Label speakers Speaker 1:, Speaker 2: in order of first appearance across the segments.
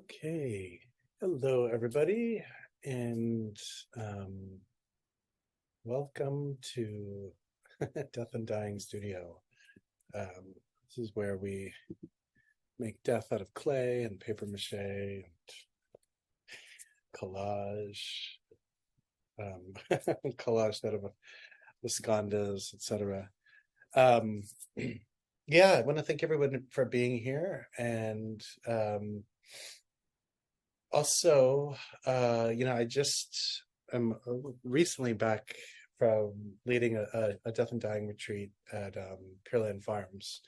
Speaker 1: Okay. Hello, everybody, and um, welcome to Death and Dying Studio. This is where we make death out of clay and paper mache and collage, collage out of the scondas, etc. Um, yeah, I want to thank everyone for being here, and also, I just am recently back from leading a death and dying retreat at Pearland Farms.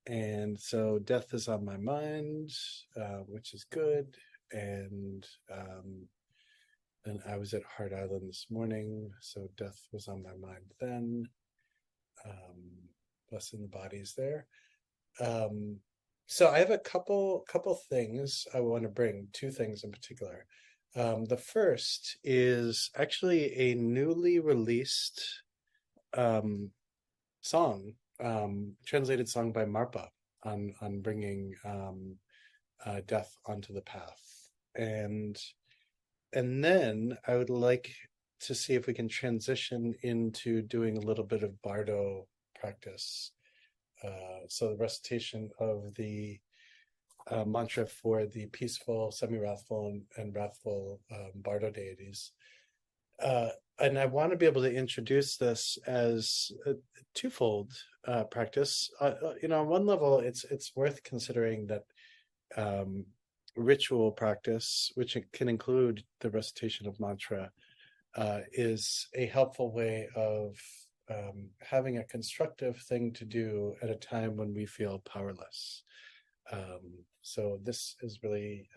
Speaker 1: And so death is on my mind, which is good. And and I was at Hart Island this morning, so death was on my mind then. Blessing the bodies there. Um, so I have a couple things I want to bring, two things in particular. The first is actually a newly released um, song, translated song by Marpa on bringing death onto the path, and and then I would like to see if we can transition into doing a little bit of Bardo practice. So the recitation of the mantra for the peaceful, semi-wrathful, and wrathful Bardo deities. And I want to be able to introduce this as a twofold practice. On one level, it's worth considering that um, ritual practice, which it can include the recitation of mantra, is a helpful way of having a constructive thing to do at a time when we feel powerless. So this is really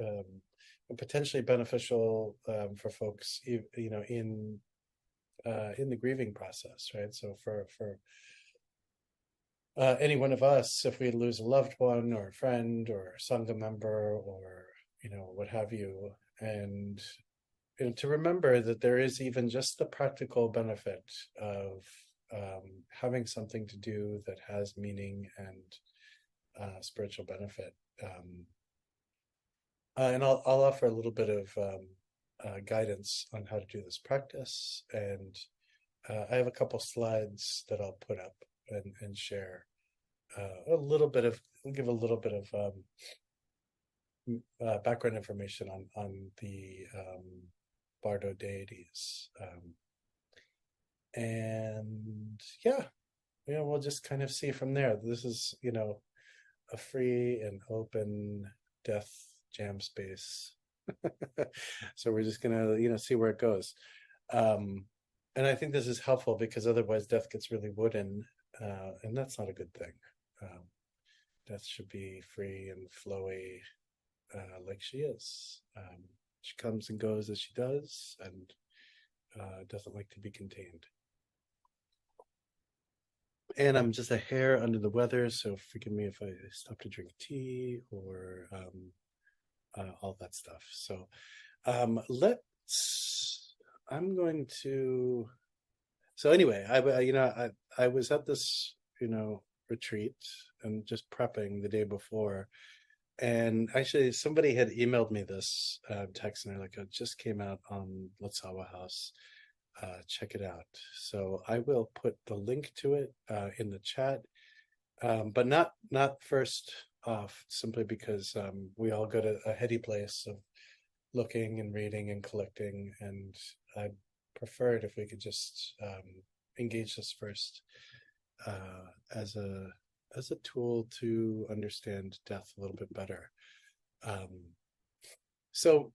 Speaker 1: potentially beneficial for folks, in the grieving process, right? So for any one of us, if we lose a loved one or a friend or a Sangha member or what have you, and to remember that there is even just the practical benefit of having something to do that has meaning and spiritual benefit. And I'll offer a little bit of guidance on how to do this practice. And I have a couple slides that I'll put up and share give a little bit of background information on the Bardo deities. And we'll just kind of see from there. This is, a free and open death jam space. So we're just gonna, see where it goes. And I think this is helpful because otherwise death gets really wooden, and that's not a good thing. Death should be free and flowy, like she is. She comes and goes as she does, and doesn't like to be contained. And I'm just a hair under the weather, so forgive me if I stop to drink tea or all that stuff. So let's. I'm going to. So anyway, I was at this retreat and just prepping the day before, and actually somebody had emailed me this text, and they're like, "It just came out on Lotsawa House. Check it out." So I will put the link to it in the chat, but not first off, simply because we all go to a heady place of looking and reading and collecting, and I prefer it if we could just engage this first as a tool to understand death a little bit better. So.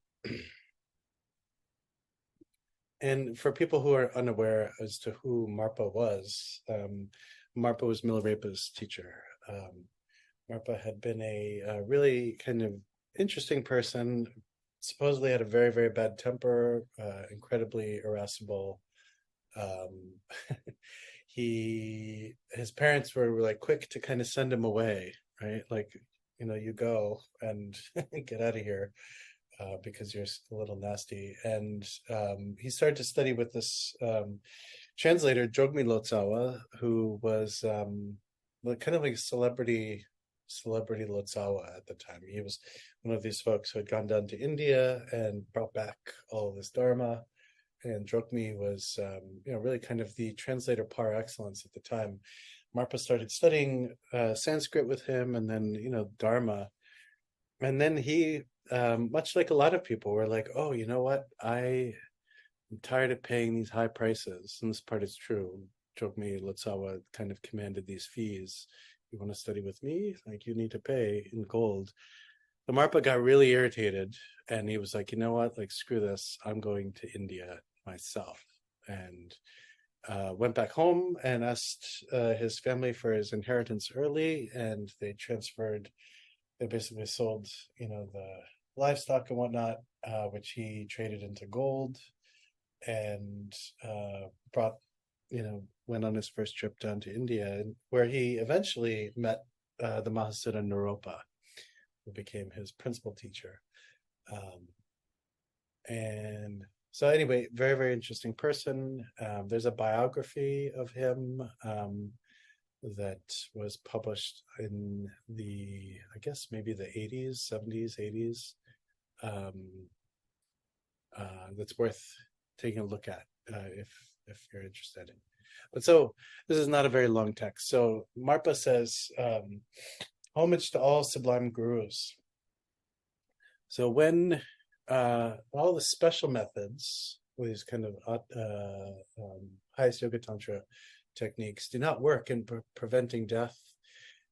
Speaker 1: And for people who are unaware as to who Marpa was Milarepa's teacher. Marpa had been a really kind of interesting person, supposedly had a very, very bad temper, incredibly irascible. Um, his parents were like quick to kind of send him away, right? Like, you go and get out of here. Because you're a little nasty. And he started to study with this translator, Jogmi Lotsawa, who was kind of like a celebrity celebrity Lotsawa at the time. He was one of these folks who had gone down to India and brought back all of this Dharma. And Drokmi was, really kind of the translator par excellence at the time. Marpa started studying Sanskrit with him, and then, Dharma. And then he, much like a lot of people, were like, oh, you know what? I'm tired of paying these high prices. And this part is true. Drokmi Lotsawa kind of commanded these fees. You want to study with me? Like, you need to pay in gold. The Marpa got really irritated, and he was like, you know what? Like, screw this. I'm going to India myself. And went back home and asked his family for his inheritance early, and they basically sold, the livestock and whatnot, which he traded into gold, and brought, went on his first trip down to India, where he eventually met the Mahasiddha Naropa, who became his principal teacher. And so anyway, very, very interesting person. There's a biography of him that was published in I guess maybe the 80s, 70s, 80s. That's worth taking a look at if you're interested. But so this is not a very long text. So Marpa says, homage to all sublime gurus. So when all the special methods, these kind of highest yoga tantra techniques, do not work in preventing death,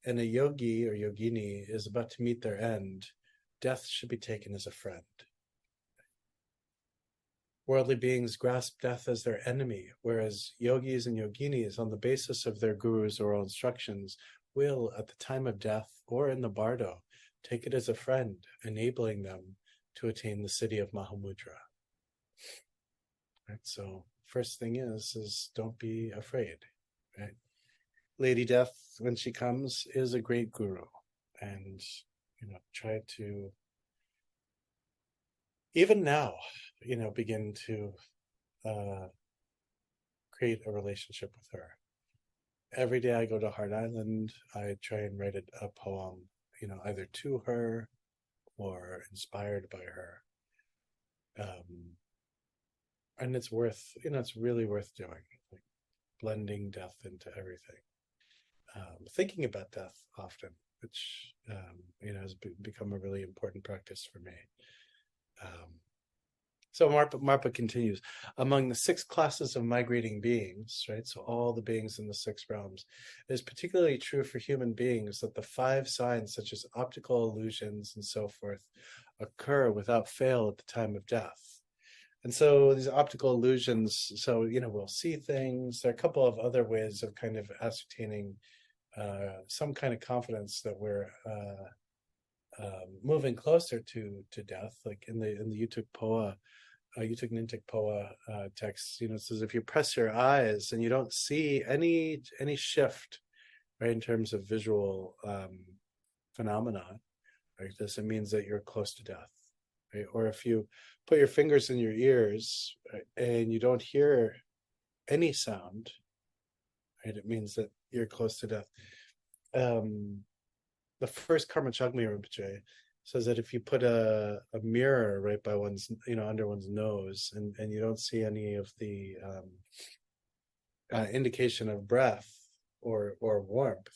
Speaker 1: and a yogi or yogini is about to meet their end, death should be taken as a friend. Worldly beings grasp death as their enemy, whereas yogis and yoginis, on the basis of their gurus' oral instructions, will, at the time of death or in the bardo, take it as a friend, enabling them to attain the city of Mahamudra. Right? So first thing is don't be afraid. Right? Lady Death, when she comes, is a great guru, and try to even now, begin to create a relationship with her. Every day I go to Heart Island, I try and write a poem, either to her or inspired by her. And it's it's really worth doing, like blending death into everything. Thinking about death often, which, has become a really important practice for me. So Marpa continues, among the 6 classes of migrating beings, right? So all the beings in the 6 realms, it is particularly true for human beings that the 5 signs, such as optical illusions and so forth, occur without fail at the time of death. And so these optical illusions, so, we'll see things. There are a couple of other ways of kind of ascertaining some kind of confidence that we're moving closer to death, like in the Utuk Poa, Utuk Nintik Poa text, it says if you press your eyes and you don't see any shift, right, in terms of visual phenomena, like this, it means that you're close to death, right? Or if you put your fingers in your ears, right, and you don't hear any sound, right, it means that you're close to death. The first Karma Chagmi Rinpoche says that if you put a mirror right by one's, under one's nose, and you don't see any of the indication of breath or warmth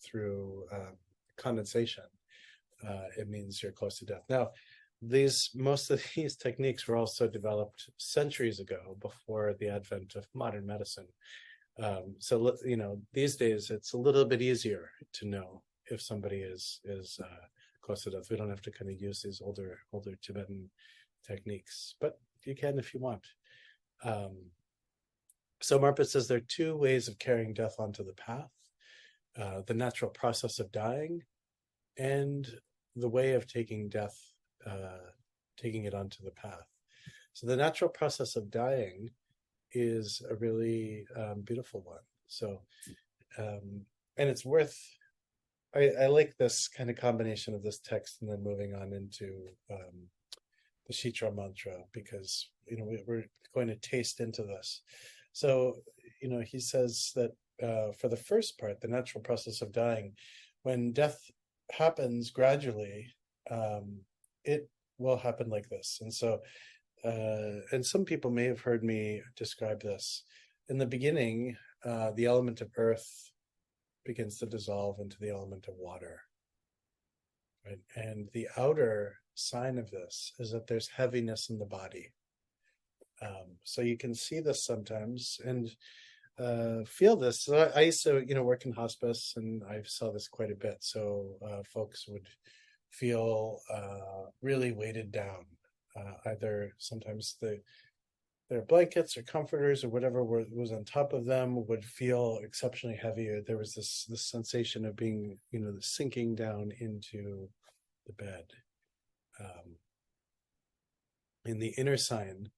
Speaker 1: through condensation, it means you're close to death. Now, most of these techniques were also developed centuries ago, before the advent of modern medicine. So these days it's a little bit easier to know if somebody is close to death. We don't have to kind of use these older Tibetan techniques, but you can if you want. So Marpa says there are 2 ways of carrying death onto the path: the natural process of dying, and the way of taking death, taking it onto the path. So the natural process of dying is a really beautiful one. So, and it's worth. I like this kind of combination of this text and then moving on into the Shitra mantra, because we're going to taste into this. So he says that for the first part, the natural process of dying, when death happens gradually, it will happen like this. And so, and some people may have heard me describe this. In the beginning, the element of earth begins to dissolve into the element of water. Right? And the outer sign of this is that there's heaviness in the body. So you can see this sometimes and feel this. So I used to, work in hospice, and I saw this quite a bit. So folks would feel really weighted down. Either sometimes their blankets or comforters or whatever was on top of them would feel exceptionally heavy. There was this sensation of being, sinking down into the bed. And the inner sign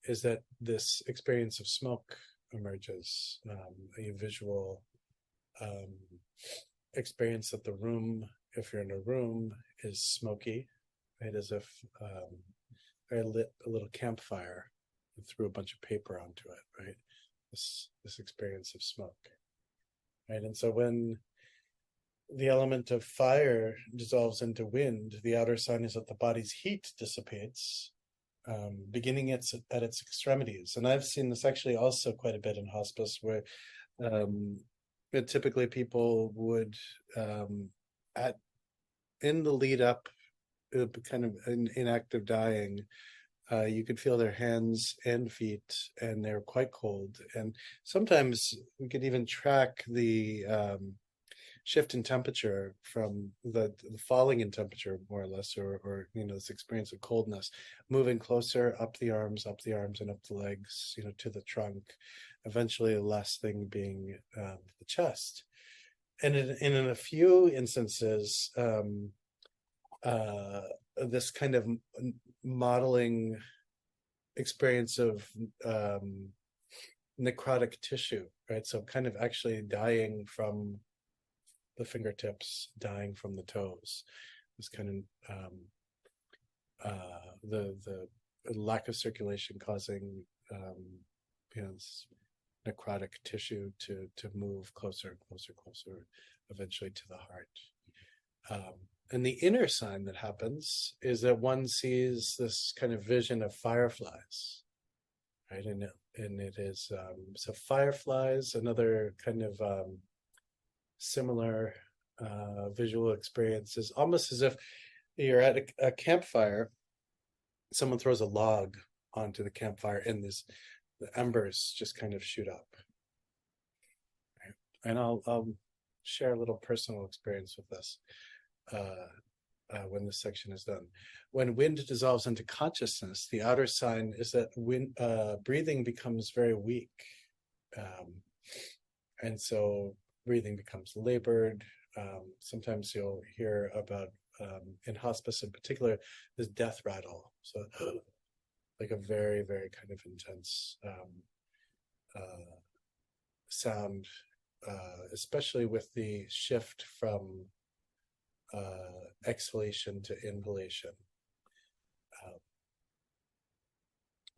Speaker 1: is that this experience of smoke emerges, a visual experience that the room, if you're in a room, is smoky, right? As if I lit a little campfire and threw a bunch of paper onto it, right? This experience of smoke, right? And so when the element of fire dissolves into wind, the outer sign is that the body's heat dissipates, beginning at its extremities. And I've seen this actually also quite a bit in hospice, where typically people would, in the lead up, kind of in active dying, you could feel their hands and feet, and they're quite cold. And sometimes we could even track the shift in temperature from the falling in temperature, more or less, or this experience of coldness, moving closer up the arms, and up the legs, to the trunk, eventually the last thing being the chest. And in a few instances, this kind of modeling experience of necrotic tissue, right? So kind of actually dying from the fingertips, dying from the toes. This kind of the lack of circulation causing this necrotic tissue to move closer, eventually to the heart. And the inner sign that happens is that one sees this kind of vision of fireflies, right? And it is so fireflies, another kind of similar visual experiences, almost as if you're at a campfire, someone throws a log onto the campfire, and the embers just kind of shoot up. Right? And I'll share a little personal experience with this when this section is done. When wind dissolves into consciousness, the outer sign is that breathing becomes very weak, and so breathing becomes labored. Sometimes you'll hear about, in hospice in particular, this death rattle. So like a very, very kind of intense sound, especially with the shift from exhalation to inhalation.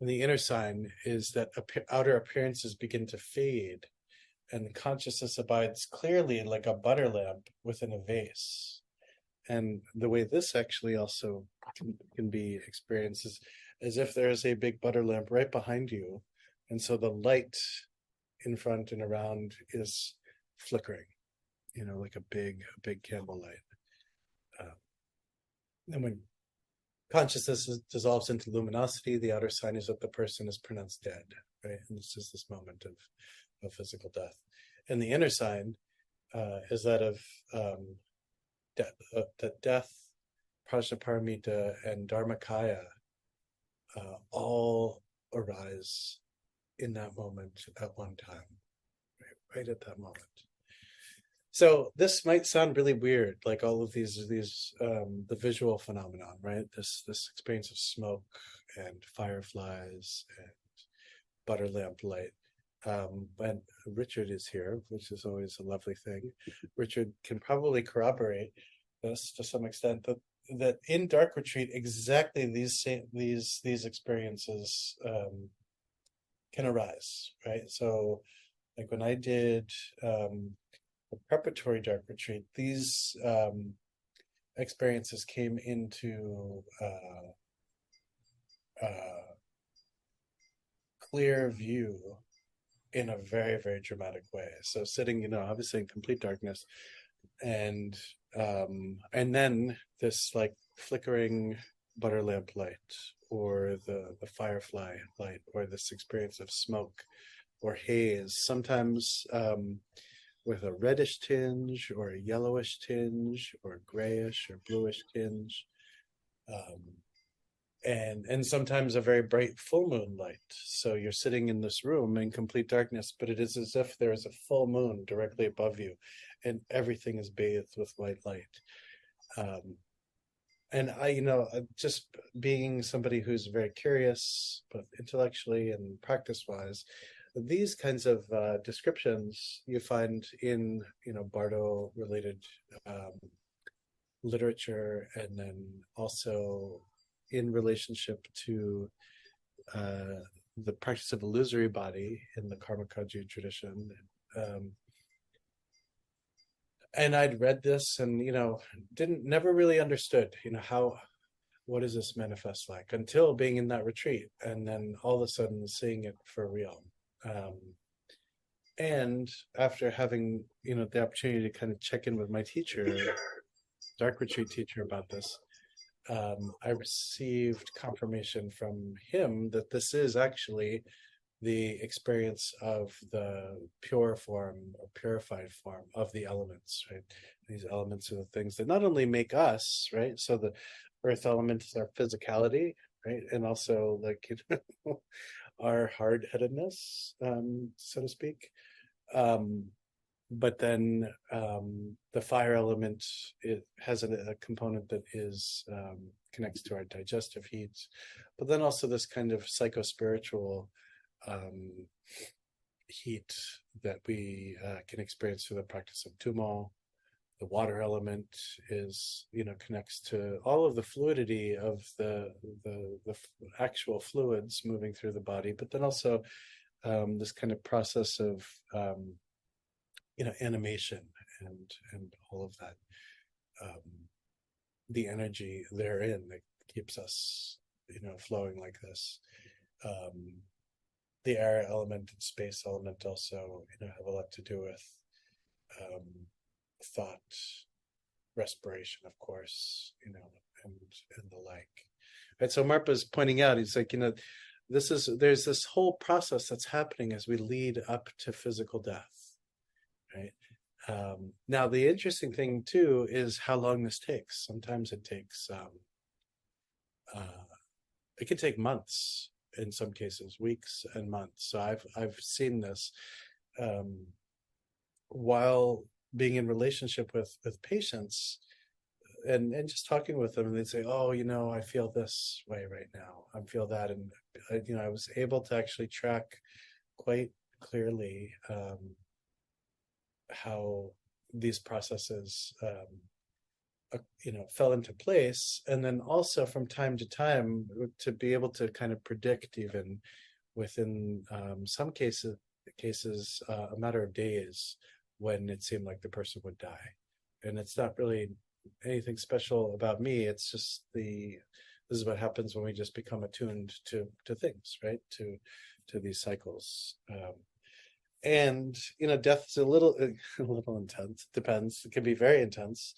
Speaker 1: And the inner sign is that outer appearances begin to fade, and consciousness abides clearly like a butter lamp within a vase. And the way this actually also can be experienced is as if there is a big butter lamp right behind you, and so the light in front and around is flickering, like a big candle light. And when consciousness dissolves into luminosity, the outer sign is that the person is pronounced dead, right? And this is this moment of physical death. And the inner sign is that of that death, prajnaparamita, and dharmakaya all arise in that moment at one time, right at that moment. So this might sound really weird, like all of these the visual phenomenon, right? This experience of smoke and fireflies and butter lamp light. And Richard is here, which is always a lovely thing. Richard can probably corroborate this to some extent, that in dark retreat, exactly these experiences can arise, right? So, like when I did a preparatory dark retreat, these experiences came into clear view in a very, very dramatic way. So sitting, obviously in complete darkness, and then this like flickering butter lamp light, or the firefly light, or this experience of smoke or haze, sometimes with a reddish tinge or a yellowish tinge or a grayish or bluish tinge. Um, and sometimes a very bright full moon light. So you're sitting in this room in complete darkness, but it is as if there is a full moon directly above you, and everything is bathed with white light. And I, just being somebody who's very curious, both intellectually and practice-wise, these kinds of descriptions you find in, Bardo-related literature, and then also in relationship to the practice of illusory body in the Karma Kagyu tradition. And I'd read this and, never really understood, what does this manifest like, until being in that retreat, and then all of a sudden seeing it for real. And after having, the opportunity to kind of check in with my teacher, dark retreat teacher, about this, I received confirmation from him that this is actually the experience of the pure form or purified form of the elements, right? These elements are the things that not only make us, right? So the earth element is our physicality, right? And also like our hard-headedness, so to speak. But then the fire element, it has a component that is connects to our digestive heat, but then also this kind of psycho-spiritual heat that we can experience through the practice of tumo. The water element is, connects to all of the fluidity of the actual fluids moving through the body, but then also this kind of process of animation and all of that, the energy therein that keeps us, flowing like this. The air element and space element also, have a lot to do with thought, respiration, of course, and the like. And so Marpa's pointing out, he's like, there's this whole process that's happening as we lead up to physical death, right? Now, the interesting thing too is how long this takes. Sometimes it takes, it can take months, in some cases, weeks and months. So I've seen this while being in relationship with patients, and just talking with them, and they'd say, "Oh, I feel this way right now. I feel that," and I was able to actually track quite clearly how these processes fell into place, and then also from time to time to be able to kind of predict, even within some cases a matter of days, when it seemed like the person would die. And it's not really anything special about me. It's just this is what happens when we just become attuned to things, right? To these cycles. And death is a little intense. Depends. It can be very intense.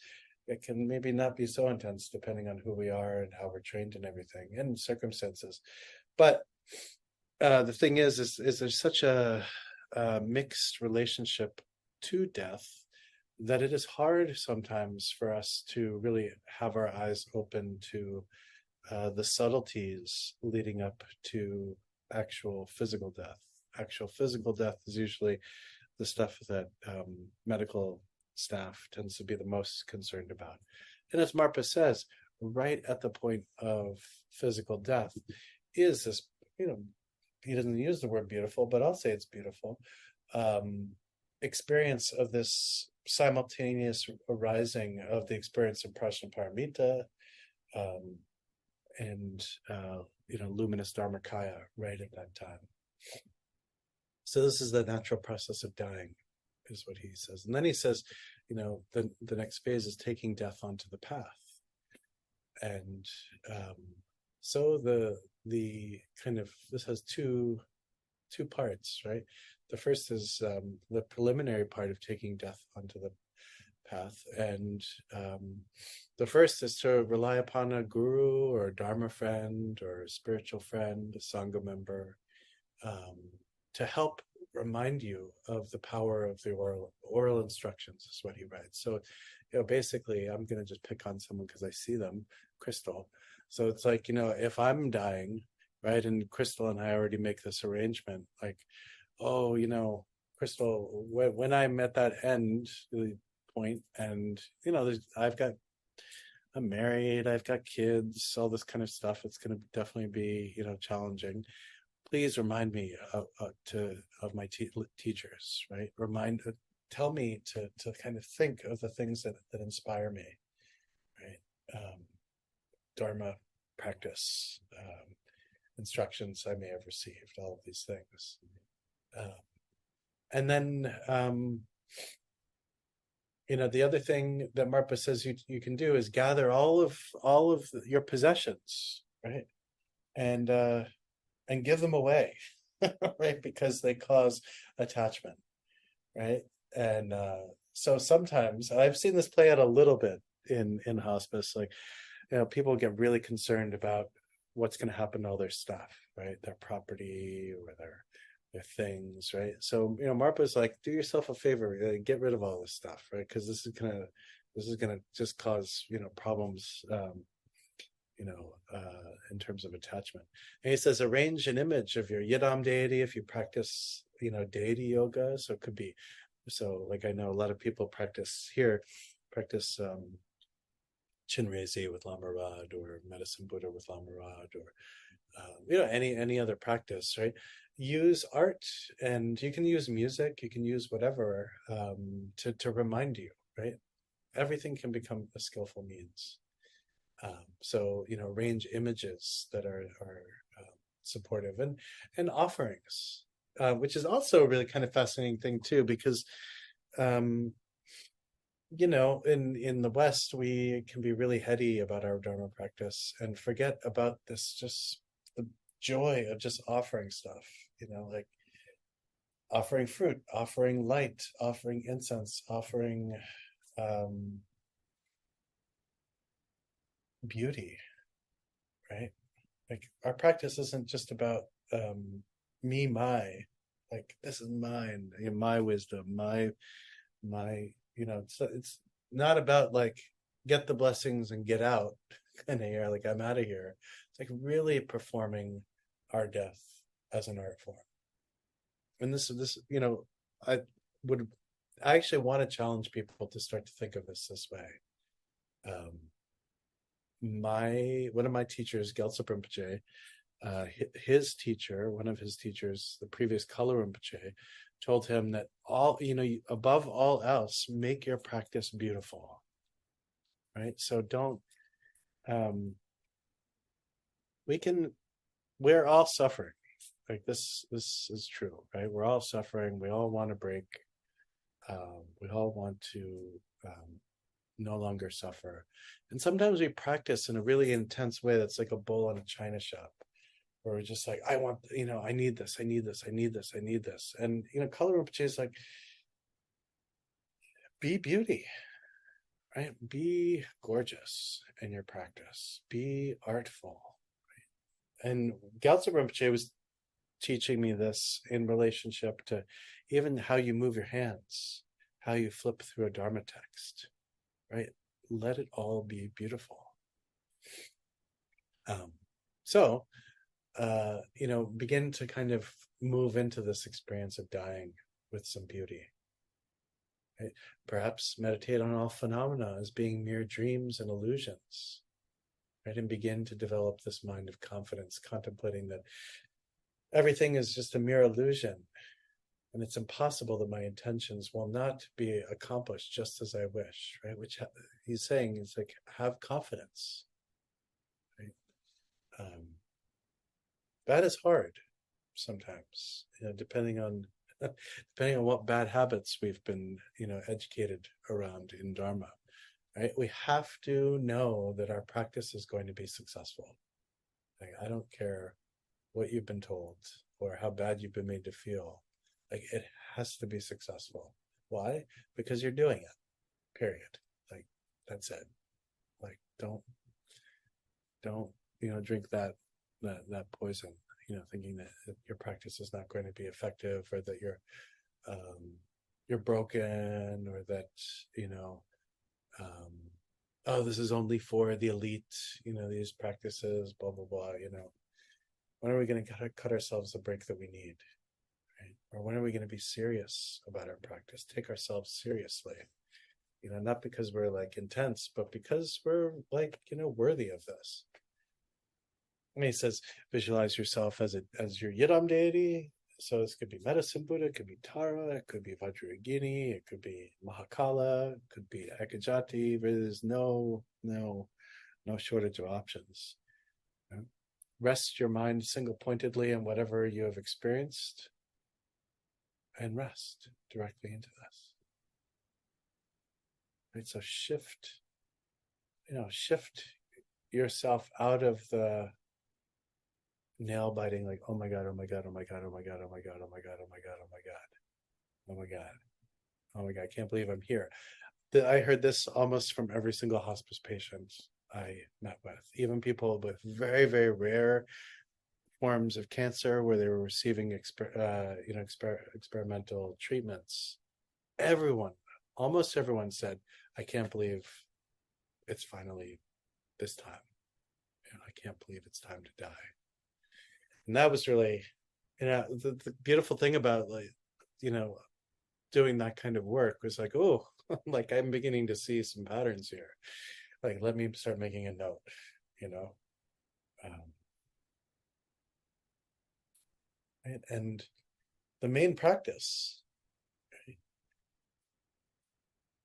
Speaker 1: It can maybe not be so intense, depending on who we are and how we're trained and everything, and circumstances. But the thing is there's such a mixed relationship to death that it is hard sometimes for us to really have our eyes open to the subtleties leading up to actual physical death. Actual physical death is usually the stuff that medical staff tends to be the most concerned about. And as Marpa says, right at the point of physical death is this, he doesn't use the word beautiful, but I'll say it's beautiful, experience of this simultaneous arising of the experience of prajnaparamita and luminous dharmakaya right at that time. So this is the natural process of dying, is what he says. And then he says, the next phase is taking death onto the path. And so the kind of, this has two parts, right? The first is the preliminary part of taking death onto the path, and the first is to rely upon a guru or a dharma friend or a spiritual friend, a sangha member, um, to help remind you of the power of the oral instructions, is what he writes. So, basically, I'm going to just pick on someone because I see them, Crystal. So it's like, if I'm dying, right, and Crystal and I already make this arrangement, like, oh, Crystal, when I'm at that end point, and I'm married, I've got kids, all this kind of stuff. It's going to definitely be, challenging. Please remind me of my teachers, right? Tell me to kind of think of the things that inspire me, right? Dharma practice, instructions I may have received, all of these things. And then, the other thing that Marpa says you can do is gather all of your possessions, right? And give them away, right? Because they cause attachment, right? And so sometimes I've seen this play out a little bit in hospice. Like, people get really concerned about what's going to happen to all their stuff, right? Their property or their things, right? So, Marpa's like, do yourself a favor, get rid of all this stuff, right? Because this is gonna just cause, problems, in terms of attachment. And he says, arrange an image of your Yidam deity if you practice, deity yoga. So it could be, like, I know a lot of people practice Chinrezi with Lama Rod, or Medicine Buddha with Lama Rod, or any other practice, right? Use art, and you can use music, you can use whatever, to remind you, right? Everything can become a skillful means. So, arrange images that are supportive, and offerings, which is also a really kind of fascinating thing too, because in the West, we can be really heady about our Dharma practice and forget about this, just the joy of just offering stuff, like offering fruit, offering light, offering incense, offering beauty, right? Like, our practice isn't just about me, like, this is mine, my wisdom, my it's not about like get the blessings and get out kind of here, like I'm out of here. It's like really performing our death as an art form. And this I would I actually want to challenge people to start to think of this way. um one of my teachers, Gyaltsen Rinpoche, one of his teachers, the previous Kala Rinpoche, told him that above all else, make your practice beautiful, right? So don't, we're all suffering. Like, this is true, right? We're all suffering. We all want to break. We all want to no longer suffer. And sometimes we practice in a really intense way that's like a bull in a china shop, where we're just like, I want, I need this, I need this, I need this, I need this. And, Kala Rinpoche is like, be beauty, right? Be gorgeous in your practice. Be artful. Right? And Gyaltsen Rinpoche was teaching me this in relationship to even how you move your hands, how you flip through a Dharma text, right? Let it all be beautiful. So, begin to kind of move into this experience of dying with some beauty. Right? Perhaps meditate on all phenomena as being mere dreams and illusions, right? And begin to develop this mind of confidence, contemplating that everything is just a mere illusion, and it's impossible that my intentions will not be accomplished just as I wish, right? Which he's saying is like, have confidence, right? That is hard sometimes, depending on what bad habits we've been, educated around in Dharma. right? We have to know that our practice is going to be successful. Like, I don't care what you've been told or how bad you've been made to feel. Like, it has to be successful. Why? Because you're doing it, period. Like, that's it. Like, don't, drink that poison, thinking that your practice is not going to be effective, or that um, you're broken, or that, you know, um, oh, this is only for the elite, these practices, blah, blah, blah, When are we going to cut ourselves the break that we need? Right? Or when are we going to be serious about our practice? Take ourselves seriously, not because we're like intense, but because we're like, worthy of this. And he says, visualize yourself as your Yidam deity. So this could be Medicine Buddha, it could be Tara, it could be Vajrayogini, it could be Mahakala, it could be Ekajati. There's no shortage of options. Rest your mind single pointedly on whatever you have experienced, and rest directly into this. Right? So shift yourself out of the nail biting, like, oh my God, oh my God, oh my God, oh my God, oh my God, oh my God, oh my God, oh my God, oh my God, oh my God, I can't believe I'm here. I heard this almost from every single hospice patient I met with, even people with very, very rare forms of cancer where they were receiving experimental treatments. Everyone, almost everyone said, I can't believe it's finally this time. I can't believe it's time to die. And that was really, the beautiful thing about, like, doing that kind of work was like, oh, like, I'm beginning to see some patterns here. Like, let me start making a note, um, right? And the main practice,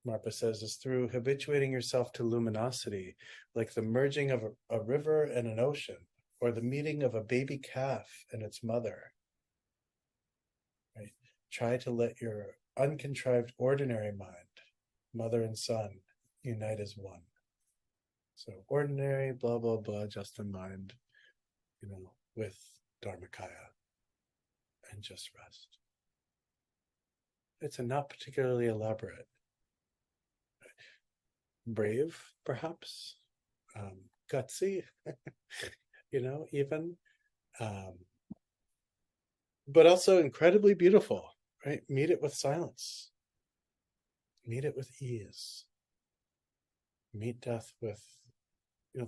Speaker 1: Marpa says, is through habituating yourself to luminosity, like the merging of a river and an ocean, or the meeting of a baby calf and its mother. Right? Try to let your uncontrived ordinary mind, mother and son, unite as one. So ordinary, blah, blah, blah, Justin mind, with Dharmakaya, and just rest. It's a not particularly elaborate. Brave, perhaps, gutsy, even, um, but also incredibly beautiful, right? Meet it with silence, meet it with ease, meet death with,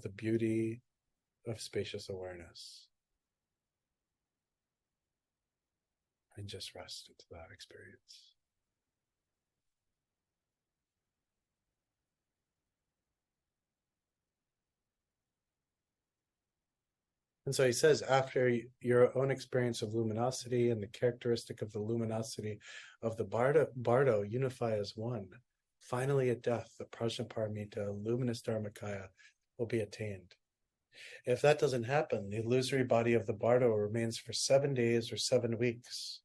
Speaker 1: the beauty of spacious awareness, and just rest into that experience. And so he says, after your own experience of luminosity and the characteristic of the luminosity of the Bardo unify as one, finally at death, the Prajnaparamita, luminous Dharmakaya, will be attained. If that doesn't happen, the illusory body of the Bardo remains for 7 days or 7 weeks.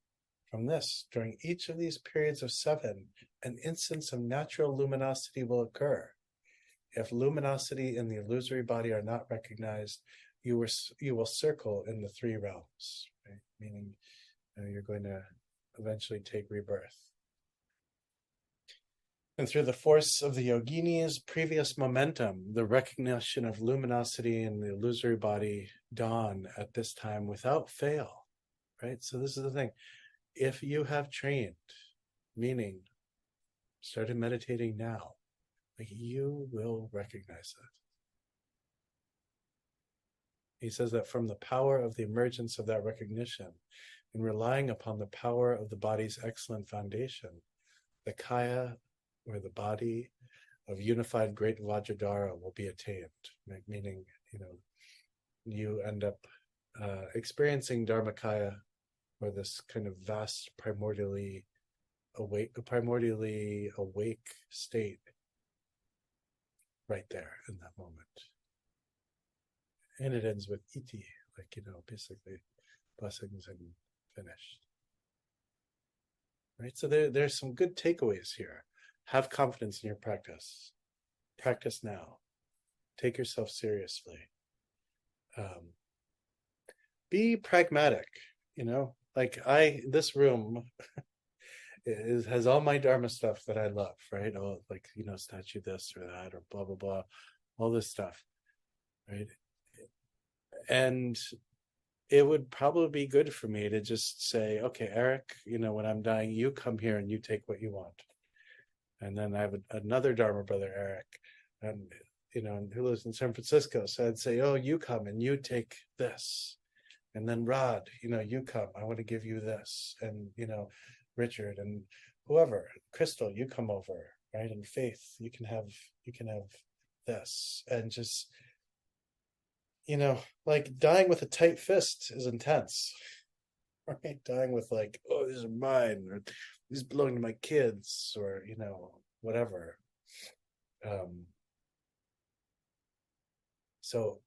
Speaker 1: From this, during each of these periods of 7, an instance of natural luminosity will occur. If luminosity and the illusory body are not recognized, you will circle in the 3 realms, right? Meaning, you're going to eventually take rebirth. And through the force of the yogini's previous momentum, the recognition of luminosity in the illusory body dawn at this time without fail, right? So this is the thing. If you have trained, meaning started meditating now, like, you will recognize it. He says that from the power of the emergence of that recognition, and relying upon the power of the body's excellent foundation, the kaya, or the body of unified great Vajradhara, will be attained. Meaning, you end up experiencing Dharmakaya, or this kind of vast primordially awake state right there in that moment. And it ends with iti, like, basically blessings and finished. Right? So there's some good takeaways here. Have confidence in your practice. practice now. Take yourself seriously. Um, be pragmatic, like this room has all my Dharma stuff that I love, right? Oh, like, statue this or that or blah, blah, blah, all this stuff, right? And it would probably be good for me to just say, okay, Eric, when I'm dying, you come here and you take what you want. And then I have another Dharma brother, Eric, and who lives in San Francisco. So I'd say, oh, you come and you take this. And then Rod, you come. I want to give you this. And Richard and whoever, Crystal, you come over, right? And Faith, you can have this. And just, like dying with a tight fist is intense. Right? Dying with like, oh, these are mine, or these belong to my kids, or whatever. So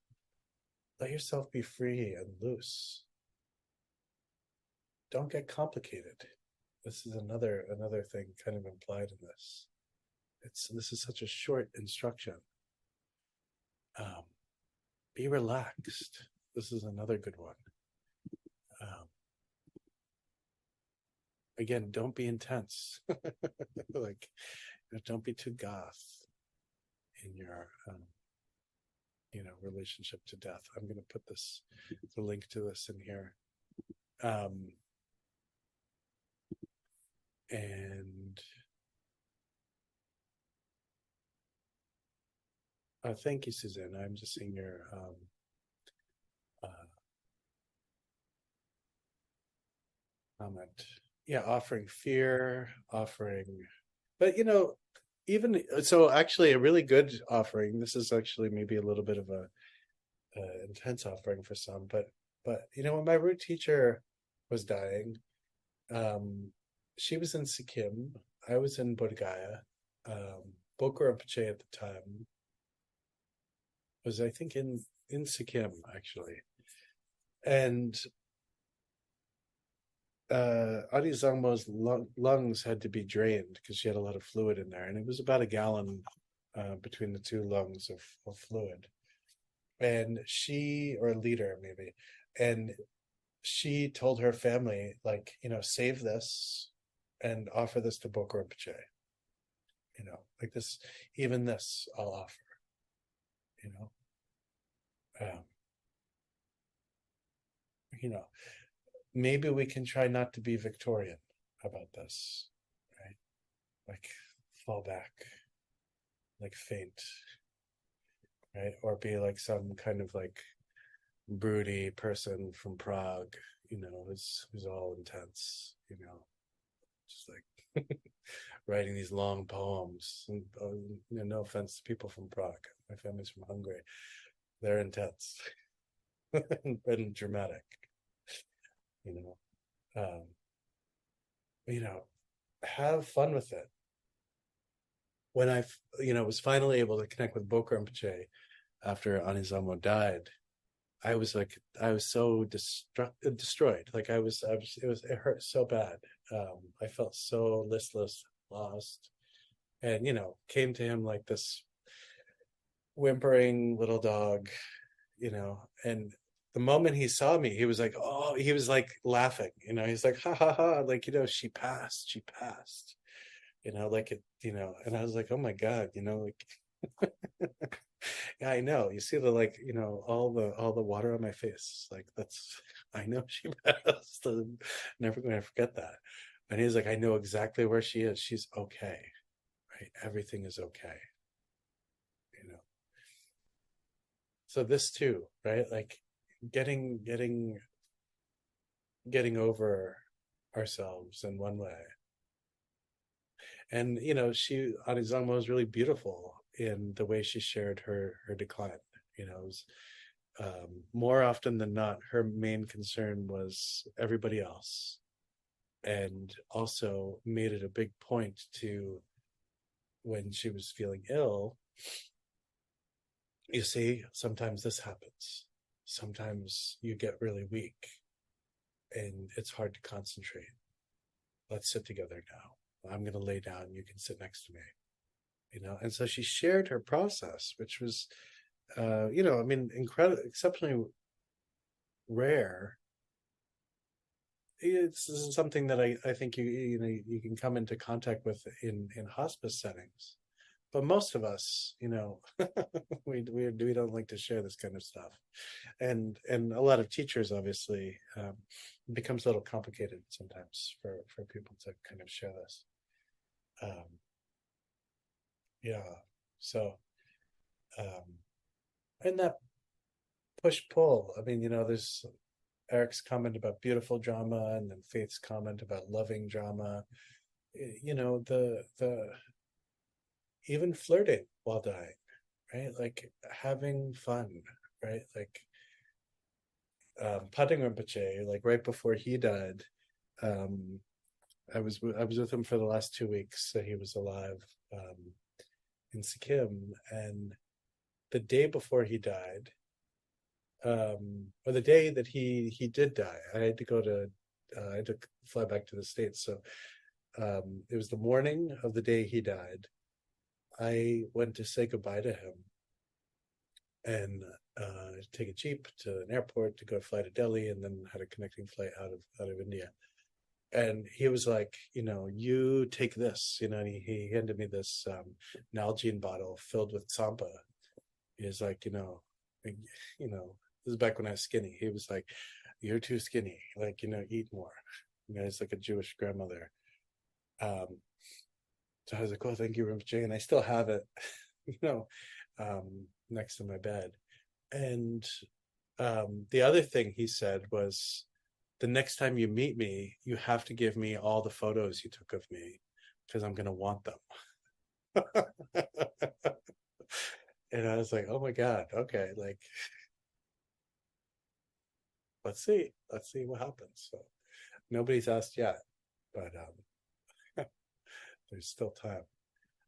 Speaker 1: let yourself be free and loose. Don't get complicated. This is another thing kind of implied in this. This is such a short instruction. Be relaxed. This is another good one. Again, don't be intense. Like, don't be too goth in your relationship to death. I'm going to put the link to this in here. And thank you, Suzanne. I'm just seeing your comment. Yeah, offering fear, but even so, actually, a really good offering. This is actually maybe a little bit of a intense offering for some, but when my root teacher was dying, she was in Sikkim, I was in Bodh Gaya. Boku Rinpoche at the time was, I think, in Sikkim actually, and Adi Zangmo's lungs had to be drained because she had a lot of fluid in there, and it was about a gallon between the two lungs of fluid. And she, or a liter maybe, and she told her family, like, save this and offer this to Boku Rinpoche. Like this, even this I'll offer. Um, maybe we can try not to be Victorian about this, right? Like fall back, like faint, right? Or be like some kind of like broody person from Prague, who's all intense, just like writing these long poems. And, no offense to people from Prague. My family's from Hungary. They're intense and dramatic, um, have fun with it. When I, was finally able to connect with Boku Rinpoche after Anizamo died, I was so destroyed. Like it hurt so bad. I felt so listless, lost, and came to him like this whimpering little dog, and the moment he saw me, he was like, oh, he was like laughing, he's like, ha ha ha, like, she passed, like it, and I was like, oh my God, like yeah, I know. You see the like, all the water on my face. Like that's, I know she passed. I'm never going to forget that. And he's like, I know exactly where she is. She's okay, right? Everything is okay, So this too, right? Like getting over ourselves in one way. And Arizama was really beautiful in the way she shared her decline. It was, more often than not, her main concern was everybody else, and also made it a big point to, when she was feeling ill, you see, sometimes this happens. Sometimes you get really weak and it's hard to concentrate. Let's sit together now. I'm going to lay down. You can sit next to me. And so she shared her process, which was, I mean, incredible, exceptionally rare. This is something that I think you can come into contact with in hospice settings, but most of us, we don't like to share this kind of stuff, and a lot of teachers, obviously, it becomes a little complicated sometimes for people to kind of share this. um, yeah, so um, and that push pull. I mean, there's Eric's comment about beautiful drama, and then Faith's comment about loving drama. The even flirting while dying, right? Like having fun, right? Like Padang Rinpoche, like right before he died, um, I was with him for the last 2 weeks, so he was alive, in Sikkim, and the day before he died, or the day that he did die, I had to fly back to the States, so it was the morning of the day he died. I went to say goodbye to him and take a jeep to an airport to go fly to Delhi, and then had a connecting flight out of India. And he was like, you take this, and he handed me this Nalgene bottle filled with Sampa. He's like, this is back when I was skinny. He was like, you're too skinny, like, eat more. It's like a Jewish grandmother. Um, so I was like, oh, thank you, Rinpoche. And I still have it, next to my bed. And the other thing he said was, the next time you meet me, you have to give me all the photos you took of me, because I'm going to want them. And I was like, oh my God, okay, like, let's see what happens. So nobody's asked yet, but there's still time.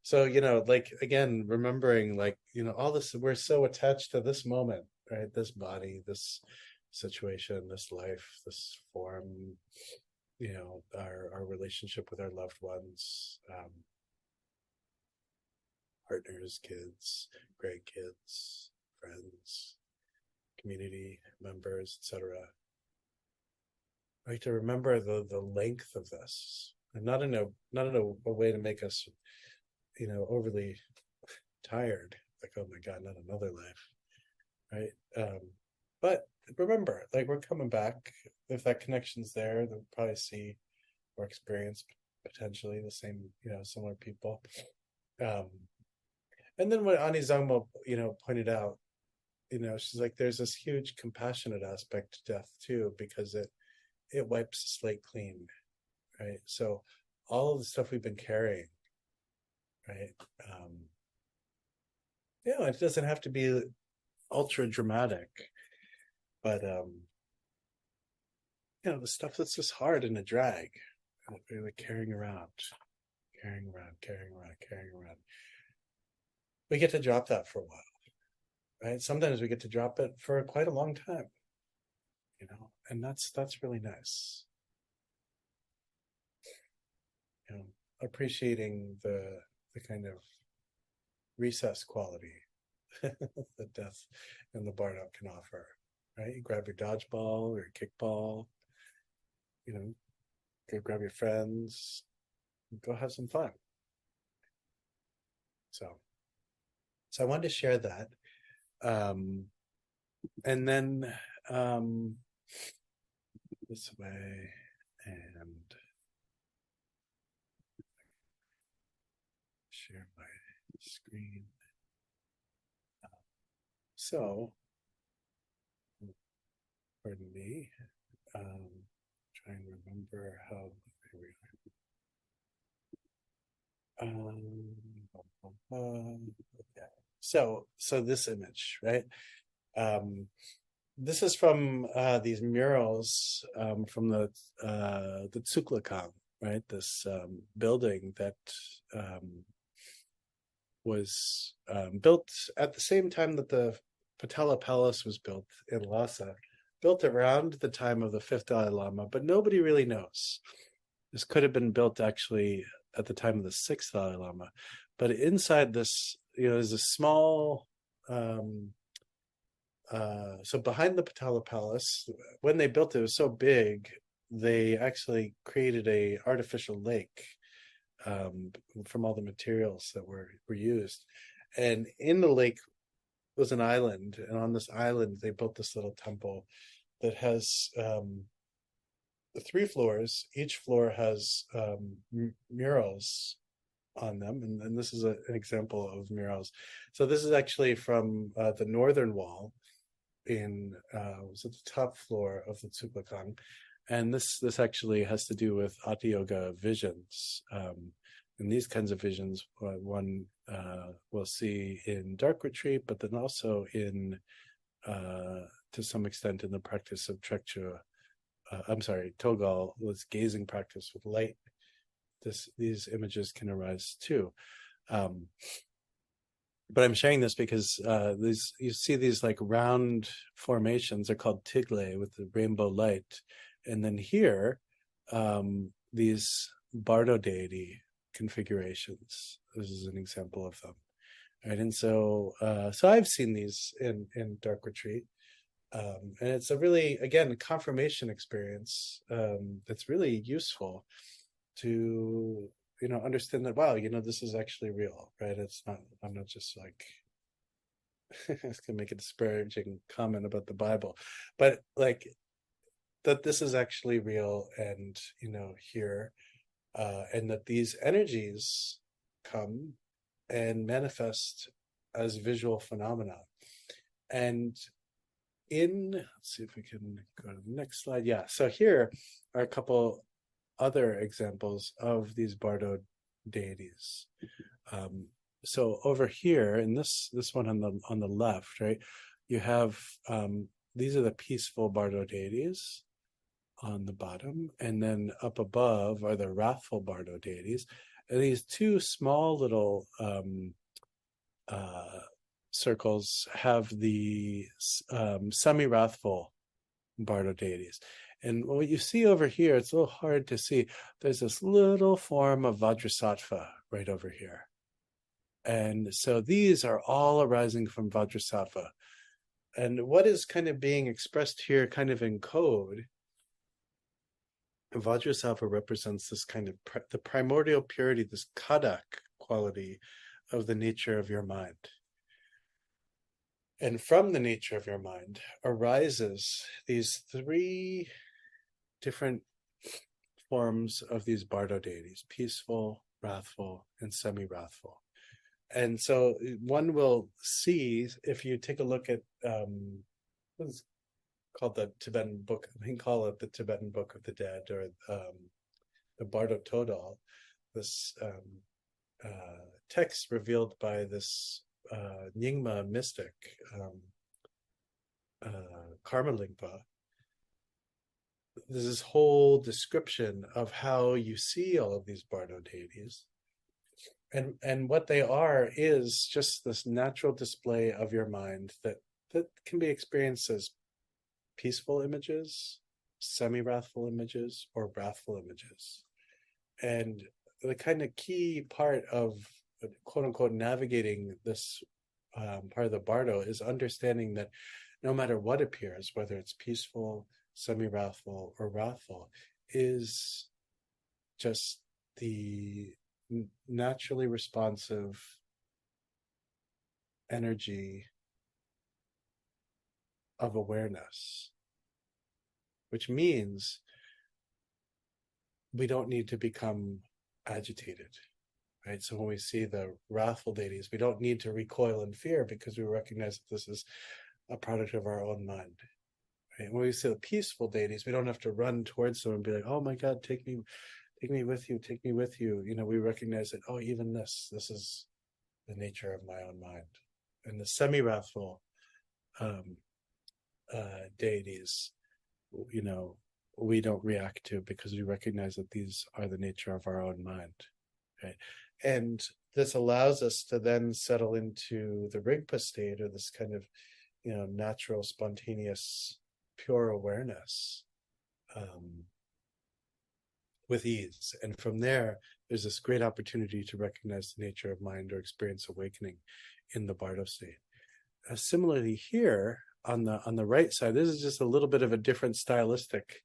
Speaker 1: So, like, again, remembering, like, all this, we're so attached to this moment, right? This body, this situation, this life, this form, our relationship with our loved ones, partners, kids, grandkids, friends, community members, etc. Right, to remember the length of this, and not in a way to make us, overly tired, like, oh my God, not another life, right? But remember, like, we're coming back. If that connection's there, they'll probably see or experience potentially the same, similar people. Um, and then what Ani Zangmo, pointed out, she's like, there's this huge compassionate aspect to death too, because it wipes the slate clean, right? So all of the stuff we've been carrying, right? It doesn't have to be ultra dramatic, but the stuff that's just hard and a drag, like carrying around, carrying around, carrying around, carrying around. We get to drop that for a while, right? Sometimes we get to drop it for quite a long time, and that's really nice. Appreciating the kind of recess quality that death and the burnout can offer, right? You grab your dodgeball or your kickball, go grab your friends, go have some fun. So I wanted to share that. And then this way, and share my screen. So, pardon me. Trying to remember how. Here we are. Okay. So this image, right? This is from these murals from the Tsuklakam, right? This building that was built at the same time that the Patala Palace was built in Lhasa, built around the time of the fifth Dalai Lama, but nobody really knows. This could have been built actually at the time of the sixth Dalai Lama. But inside this, there's a small, so behind the Patala Palace, when they built it, it was so big, they actually created a artificial lake from all the materials that were used. And in the lake was an island, and on this island they built this little temple that has 3 floors. Each floor has murals on them, and this is an example of murals. So this is actually from the northern wall in was at the top floor of the Tsuklakang, and this actually has to do with Hatha Yoga visions. And these kinds of visions, one will see in dark retreat, but then also in, to some extent, in the practice of Trekchua. Togal was gazing practice with light. These images can arise too. But I'm sharing this because you see these like round formations. They're called tigle with the rainbow light, and then here these Bardo deity configurations. This is an example of them, right? And so I've seen these in dark retreat, and it's a really, again, confirmation experience that's really useful to understand that, wow, this is actually real, right? It's not, I'm not just like I was gonna make a disparaging comment about the Bible, but like that this is actually real, and here, and that these energies come and manifest as visual phenomena. And let's see if we can go to the next slide. Yeah, so here are a couple other examples of these Bardo deities. So over here in this one on the left, right, you have these are the peaceful Bardo deities on the bottom, and then up above are the wrathful Bardo deities. And these two small little circles have the semi-wrathful Bardo deities. And what you see over here, it's a little hard to see. There's this little form of Vajrasattva right over here. And so these are all arising from Vajrasattva. And what is kind of being expressed here kind of in code, Vajrasattva represents this kind of the primordial purity, this kadak quality of the nature of your mind. And from the nature of your mind arises these 3 different forms of these Bardo deities: peaceful, wrathful, and semi-wrathful. And so one will see, if you take a look at what's called the Tibetan book, we can call it the Tibetan Book of the Dead, or the Bardo Todal, this text revealed by this Nyingma mystic, Karma Lingpa. There's this whole description of how you see all of these Bardo deities, and what they are is just this natural display of your mind that can be experienced as peaceful images, semi-wrathful images, or wrathful images. And the kind of key part of quote unquote navigating this part of the Bardo is understanding that no matter what appears, whether it's peaceful, semi-wrathful, or wrathful, is just the naturally responsive energy of awareness, which means we don't need to become agitated, right? So when we see the wrathful deities, we don't need to recoil in fear because we recognize that this is a product of our own mind. Right? When we see the peaceful deities, we don't have to run towards them and be like, "Oh my God, take me with you, take me with you." We recognize that, oh, even this is the nature of my own mind. And the semi-wrathful deities, we don't react to because we recognize that these are the nature of our own mind, right? And this allows us to then settle into the Rigpa state, or this kind of, natural, spontaneous, pure awareness, with ease. And from there, there's this great opportunity to recognize the nature of mind or experience awakening in the Bardo state. Similarly here, on the right side, this is just a little bit of a different stylistic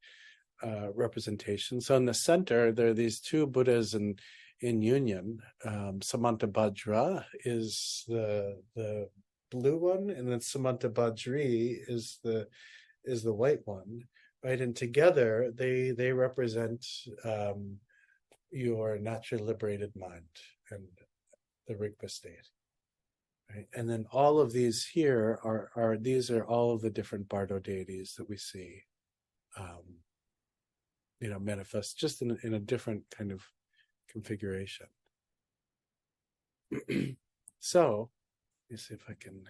Speaker 1: representation. So in the center, there are these two Buddhas in union. Samantabhadra is the blue one, and then Samantabhadri is the white one, right? And together they represent your naturally liberated mind and the Rigpa state. Right? And then all of these here are these are all of the different Bardo deities that we see, manifest just in a different kind of configuration. So, let me see if I can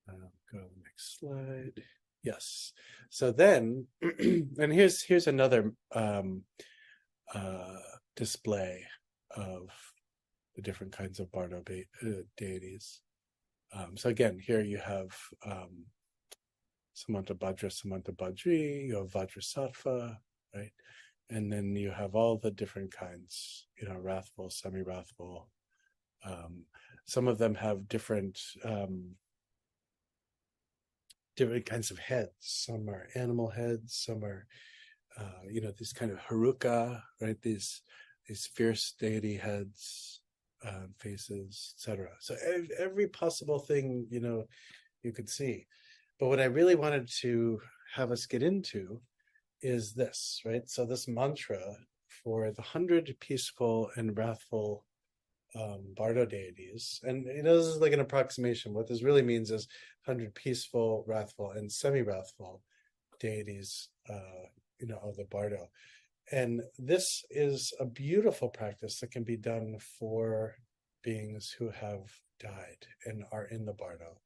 Speaker 1: go to the next slide. Yes. So then, and here's another display of the different kinds of Bardo deities. So again, here you have Samantabhadra, Samantabhadri, you have Vajrasattva, right? And then you have all the different kinds, wrathful, semi-wrathful. Some of them have different kinds of heads. Some are animal heads, some are, these kind of haruka, right? These fierce deity heads, faces, etc. So every possible thing, you could see. But what I really wanted to have us get into is this, right? So this mantra for the 100 peaceful and wrathful Bardo deities, and this is like an approximation. What this really means is 100 peaceful, wrathful, and semi-wrathful deities, of the Bardo. And this is a beautiful practice that can be done for beings who have died and are in the Bardo.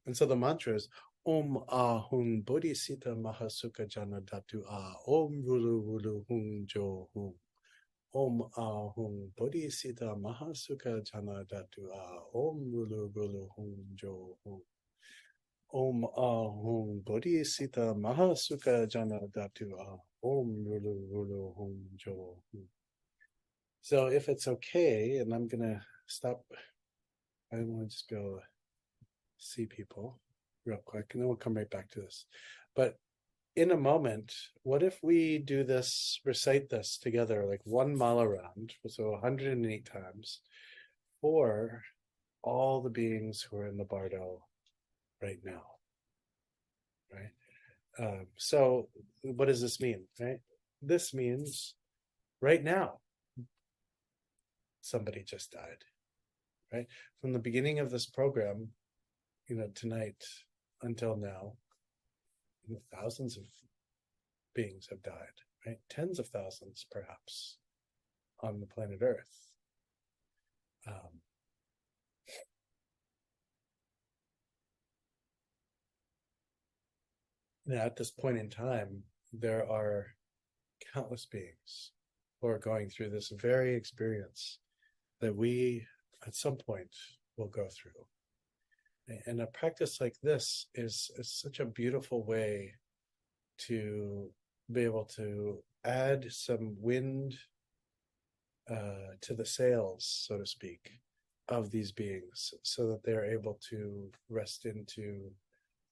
Speaker 1: And so the mantra is Om Ahung Bodhisita Mahasukha Jana Datu Ah Om Rulu Rulu Hung Jo Hung. Om Ahung Bodhisita Mahasukha Jana Datu Ah Om Rulu Rulu Hung Jo Hung. Om Ahung Bodhisita Mahasukha Jana Datu Ah Om Rulu Rulu Hung Jo Hung. So if it's okay, and I'm gonna stop, I want to just go see people real quick, and then we'll come right back to this. But in a moment, what if we do this, recite this together, like one mala round, so 108 times, for all the beings who are in the Bardo right now, right? So what does this mean, right? This means right now, somebody just died, right? From the beginning of this program, tonight until now, thousands of beings have died, right? Tens of thousands, perhaps, on the planet Earth. Now, at this point in time, there are countless beings who are going through this very experience that we, at some point, will go through. And a practice like this is such a beautiful way to be able to add some wind to the sails, so to speak, of these beings, so that they're able to rest into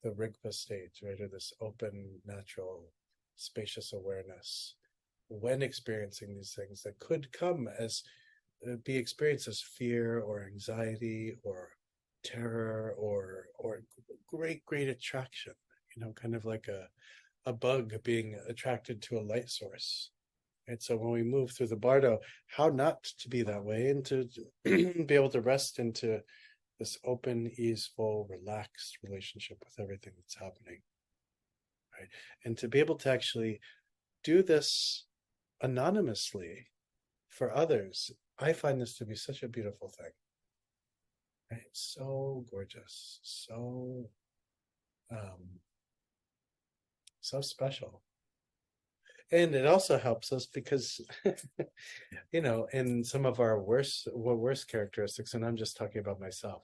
Speaker 1: the Rigpa state, right, or this open, natural, spacious awareness when experiencing these things that could come as be experienced as fear or anxiety or terror or great attraction, kind of like a bug being attracted to a light source. And so when we move through the Bardo, how not to be that way and to be able to rest into this open, easeful, relaxed relationship with everything that's happening, right? And to be able to actually do this anonymously for others, I find this to be such a beautiful thing. Right? So gorgeous, so special. And it also helps us because, in some of our worst characteristics, and I'm just talking about myself,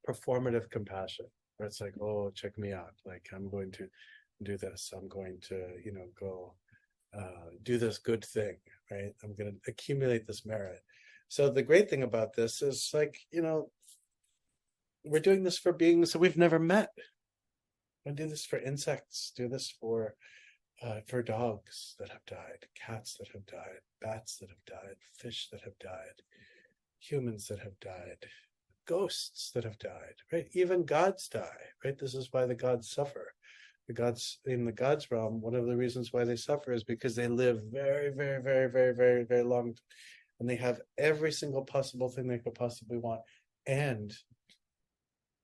Speaker 1: performative compassion, where it's like, oh, check me out. Like I'm going to do this. I'm going to, go do this good thing, right? I'm going to accumulate this merit. So the great thing about this is like, we're doing this for beings that we've never met. I do this for insects, do this for dogs that have died, cats that have died, bats that have died, fish that have died, humans that have died, ghosts that have died, right? Even gods die, right? This is why the gods suffer. The gods in the gods realm, one of the reasons why they suffer is because they live very, very, very, very, very, very long, and they have every single possible thing they could possibly want, and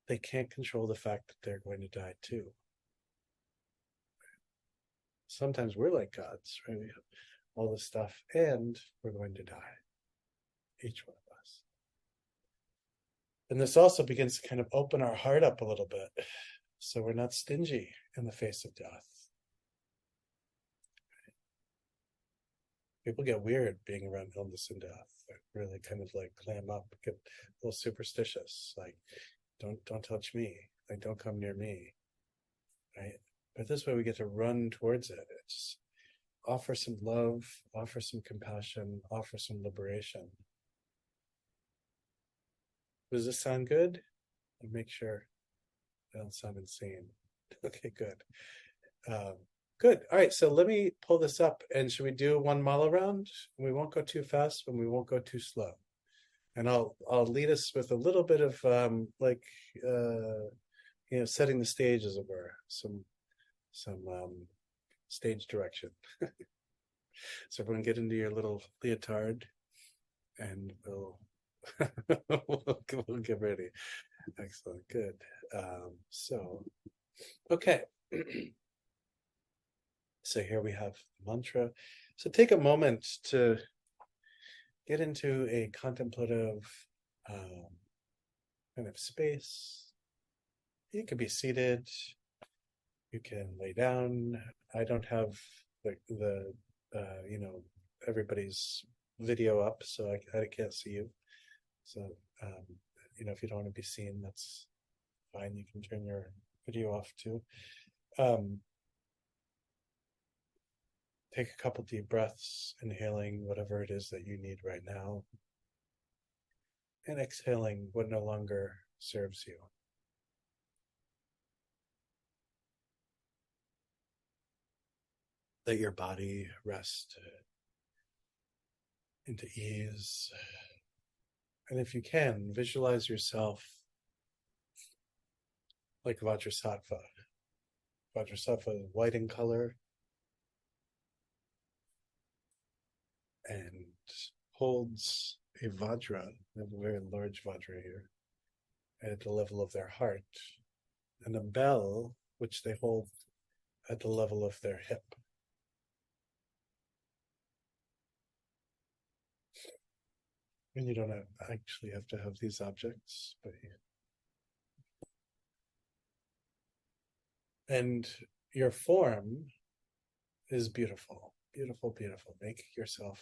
Speaker 1: they can't control the fact that they're going to die too. Sometimes we're like gods, right? We have all this stuff, and we're going to die, each one of us. And this also begins to kind of open our heart up a little bit, so we're not stingy in the face of death. People get weird being around illness and death. They really kind of like clam up, get a little superstitious, like don't touch me, like don't come near me, right? But this way we get to run towards it. It's offer some love, offer some compassion, offer some liberation. Does this sound good? And make sure I don't sound insane. Okay, good. Good. All right, so let me pull this up, and should we do one mala round? We won't go too fast, and we won't go too slow. And I'll lead us with a little bit of setting the stage, as it were, some stage direction. So everyone get into your little leotard, and we'll we'll get ready. Excellent. Good. Okay. So here we have the mantra. So take a moment to get into a contemplative kind of space. You can be seated. You can lay down. I don't have the everybody's video up, so I can't see you. So if you don't want to be seen, that's fine. You can turn your video off too. Take a couple deep breaths, inhaling whatever it is that you need right now, and exhaling what no longer serves you. Let your body rest into ease. And if you can, visualize yourself like Vajrasattva. Vajrasattva is white in color and holds a Vajra, they have a very large Vajra here, at the level of their heart, and a bell which they hold at the level of their hip. And you don't actually have to have these objects, but and your form is beautiful, beautiful, beautiful. Make yourself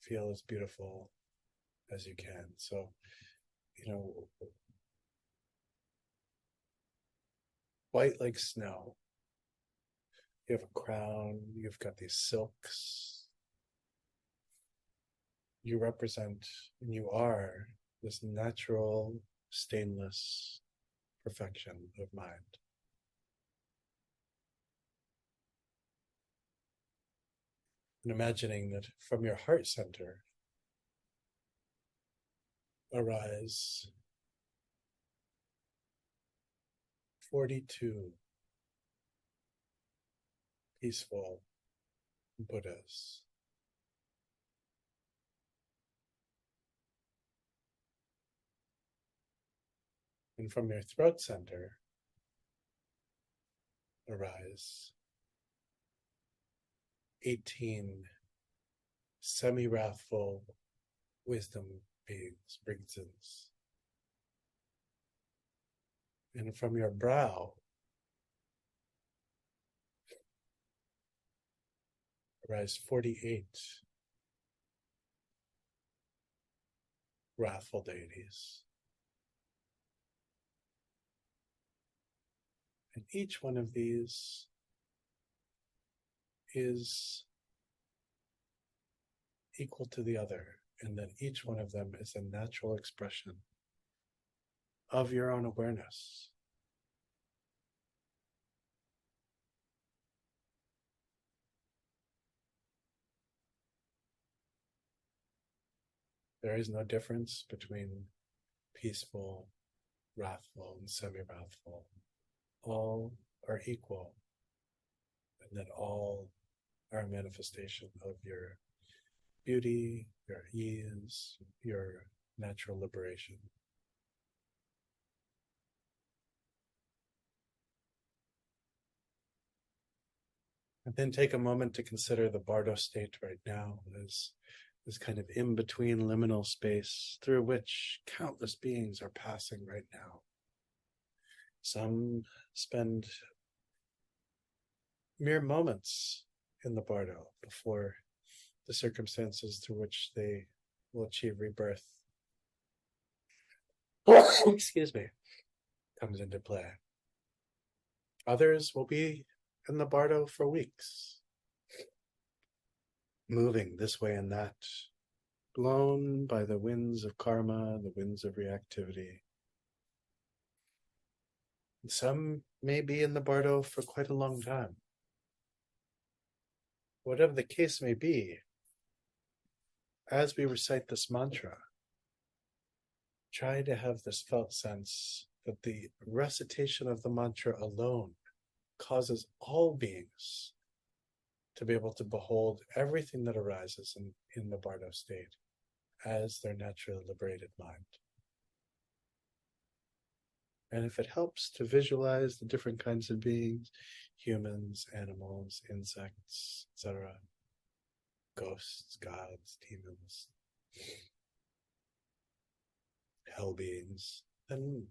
Speaker 1: feel as beautiful as you can. So, white like snow. You have a crown, you've got these silks. You represent, and you are, this natural, stainless perfection of mind. And imagining that from your heart center arise 42 peaceful Buddhas. And from your throat center arise 18 semi-wrathful wisdom beings, Briggsons. And from your brow arise 48 wrathful deities. And each one of these is equal to the other, and that each one of them is a natural expression of your own awareness. There is no difference between peaceful, wrathful, and semi-wrathful. All are equal, and that all are a manifestation of your beauty, your ease, your natural liberation. And then take a moment to consider the Bardo state right now as this kind of in-between liminal space through which countless beings are passing right now. Some spend mere moments in the Bardo before the circumstances through which they will achieve rebirth, excuse me, comes into play. Others will be in the Bardo for weeks, moving this way and that, blown by the winds of karma, the winds of reactivity. Some may be in the Bardo for quite a long time. Whatever the case may be, as we recite this mantra, try to have this felt sense that the recitation of the mantra alone causes all beings to be able to behold everything that arises in the Bardo state as their naturally liberated mind. And if it helps to visualize the different kinds of beings, humans, animals, insects, etc., ghosts, gods, demons, hell beings, then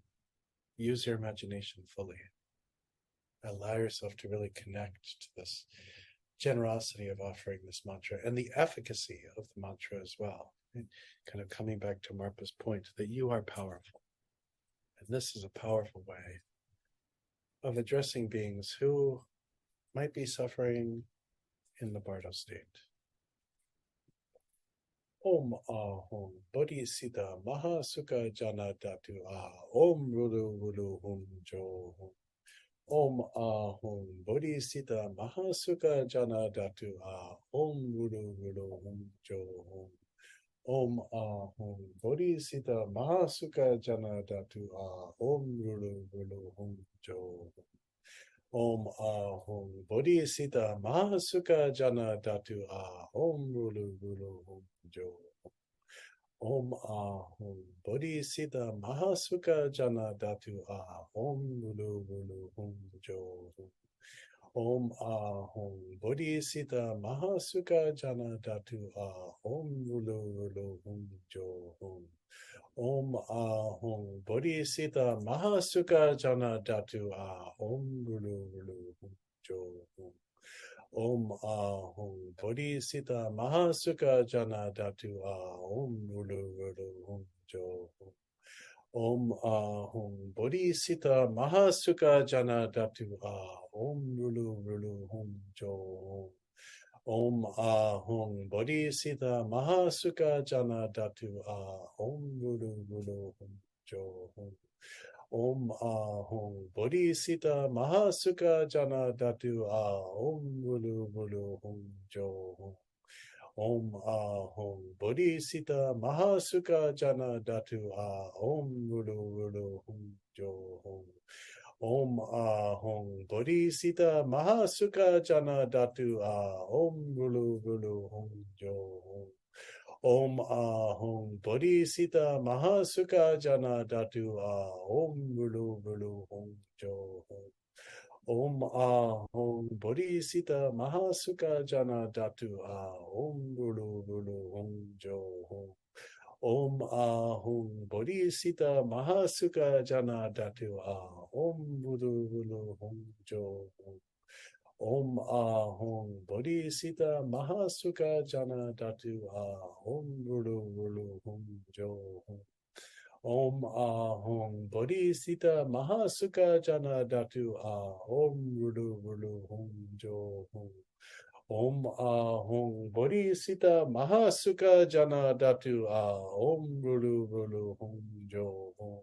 Speaker 1: use your imagination fully. Allow yourself to really connect to this generosity of offering this mantra and the efficacy of the mantra as well. Kind of coming back to Marpa's point that you are powerful. And this is a powerful way of addressing beings who might be suffering in the Bardo state. Om ahum bodhisita maha sukha jana datu ah. Om rulu rulu hum jo hum. Om ahum bodhisita maha sukha jana datu ah. Om rulu rulu hum jo hum. Om ahum bodhisita maha sukha jana datu ah. Om rulu rulu hum jo hum. Om ahum bodhisita maha sukha jana datu ah. Om rulu rulu hum jo hum. Om ahum bodhisita maha sukha jana datu ah. Om rulu rulu hum jo hum. Om ahum bodhisita maha sukha jana datu ah. Om rulu rulu hum jo hum. Om ahum bodhisita maha sukha jana datu ah. Om rulu rulu hum jo hum. Om ahum bodhisita maha sukha jana datu ah. Om rulu rulu hum jo hum. Om ahum bodhisita maha sukha jana datu ah. Om rulu rulu hum jo hum. Om ahum bodhisita maha sukha jana datu ah. Om rulu rulu hum jo hum. Om ahum bodhisita maha sukha jana datu ah. Om rulu rulu hum jo hum. Om ahum bodhisita maha sukha jana datu ah. Om rulu rulu hum jo hum. Om ahum bodhisita maha sukha jana datu ah. Om rulu rulu hum jo hum. Om ahum bodhisita maha sukha jana datu ah. Om rulu rulu hum jo hum. Om ahum bodhisita maha sukha jana datu ah. Om rulu rulu hum jo hum. Om ahum bodhisita maha sukha jana datu ah. Om rulu rulu hum jo hum. Om ahum bodhisita maha sukha jana datu ah. Om rulu rulu hum jo hum. Om ahum bodhisita maha sukha jana datu ah. Om rulu rulu hum jo hum. Om Ahung Bodhisita Mahasukha Jana Datu Om Rulu Rulu Hum Jo Hum.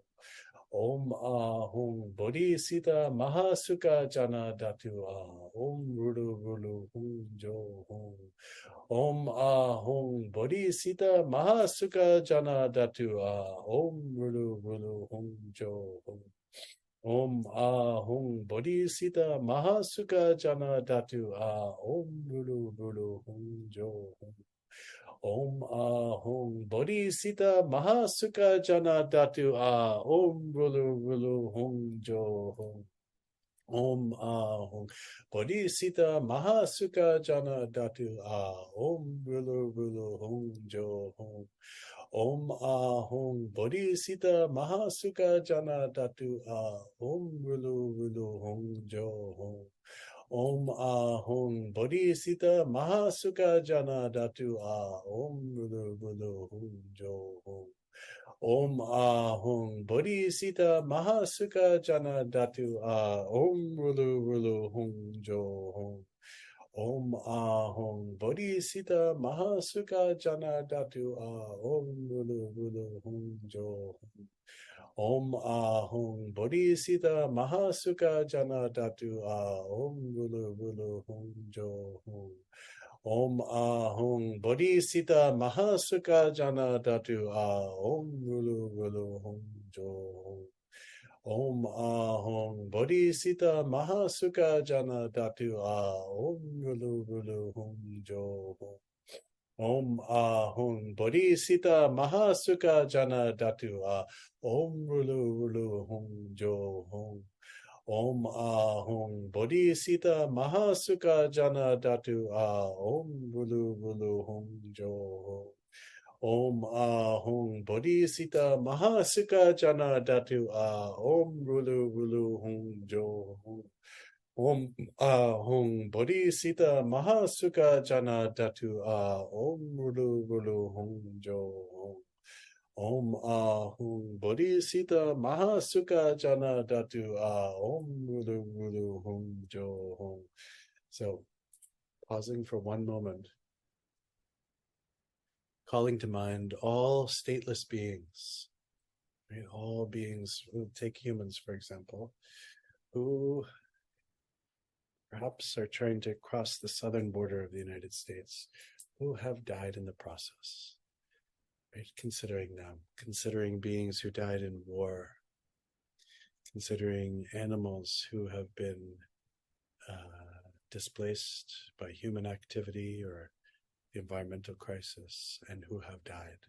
Speaker 1: Om Ahung Bodhisita Mahasukha Jana Datu Om Rulu Rulu Hum Jo Hum. Om Ahung Bodhisita Mahasukha Jana Datu Om Rulu Rulu Hum Jo Hum. Om Ahung Bodhisita Mahasukha Jana Datu Om Rulu Rulu Hum Jo Hum. Om Ahung Bodhisita Mahasukha Jana Datu Om Rulu Rulu Hum Jo Hum. Om Ahung Bodhisita Mahasukha Jana Datu Om Rulu Rulu Hum Jo Hum. Om Ahung Bodhisita Mahasukha Jana Datu Om Rulu Rulu Hum Jo Hum. Om Ahung Bodhisita Mahasukha Jana Datu Om Rulu Rulu Hum Jo Hum. Om Ahung Bodhisita Mahasukha Jana Datu Om Rulu Rulu Hum Jo Hum. Om Ahung Bodhisita Mahasukha Jana Datu Om Rulu Rulu Hum Jo Hum. Om Ahung Bodhisita Mahasukha Jana Datu Om Rulu Rulu Hum Jo Hum. Om Ahung Bodhisita Mahasukha Jana Datu Om Rulu Rulu Hum Jo Hum. Om Ahung Bodhisita Mahasukha Jana Datu Om Rulu Rulu Hum Jo Hum. Om Ahung Bodhisita Mahasukha Jana Datu Om Rulu Rulu Hum Jo Hum. Om Ahung Bodhisita Mahasukha Jana Datu Om Rulu Rulu Hum Jo Hum. Om Ahung Bodhisita Mahasukha Jana Datu Om Rulu Rulu Hum Jo Hum. Om Ahung Bodhisita Mahasukha Jana Datu Om Rulu Rulu Hum Jo Hum. Om Ahung Bodhisita Mahasukha Jana Datu Om Rulu Rulu Hum Jo Hum. So, pausing for one moment, calling to mind all stateless beings, right? All beings, take humans for example, who perhaps are trying to cross the southern border of the United States, who have died in the process. Right? Considering them, considering beings who died in war, considering animals who have been displaced by human activity or the environmental crisis and who have died.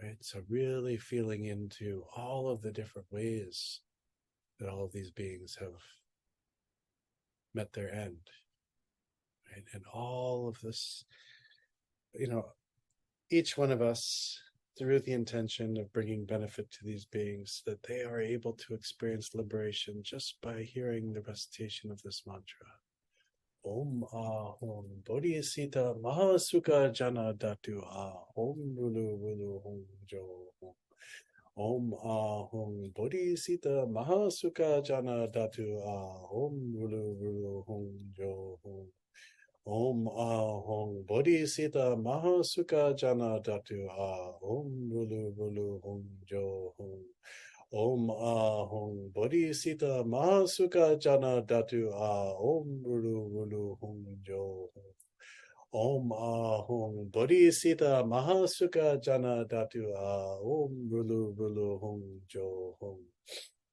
Speaker 1: Right? So really feeling into all of the different ways that all of these beings have met their end. Right? And all of this, each one of us, through the intention of bringing benefit to these beings, that they are able to experience liberation just by hearing the recitation of this mantra. Om Ahung Bodhisita Mahasukha Jana Datu Om Rulu Rulu Hum Jo Hum. Om Ahung Bodhisita Mahasukha Jana Datu Om Rulu Rulu Hum Jo Hum. Om Ahung Bodhisita Mahasukha Jana Datu Om Rulu Rulu Hum Jo Hum. Om Ahung Bodhisita Mahasukha Jana Datu Om Rulu Rulu Hum Jo Hum. Om Ahung Bodhisita Mahasukha Jana Datu Om Rulu Rulu Hum Jo Hum.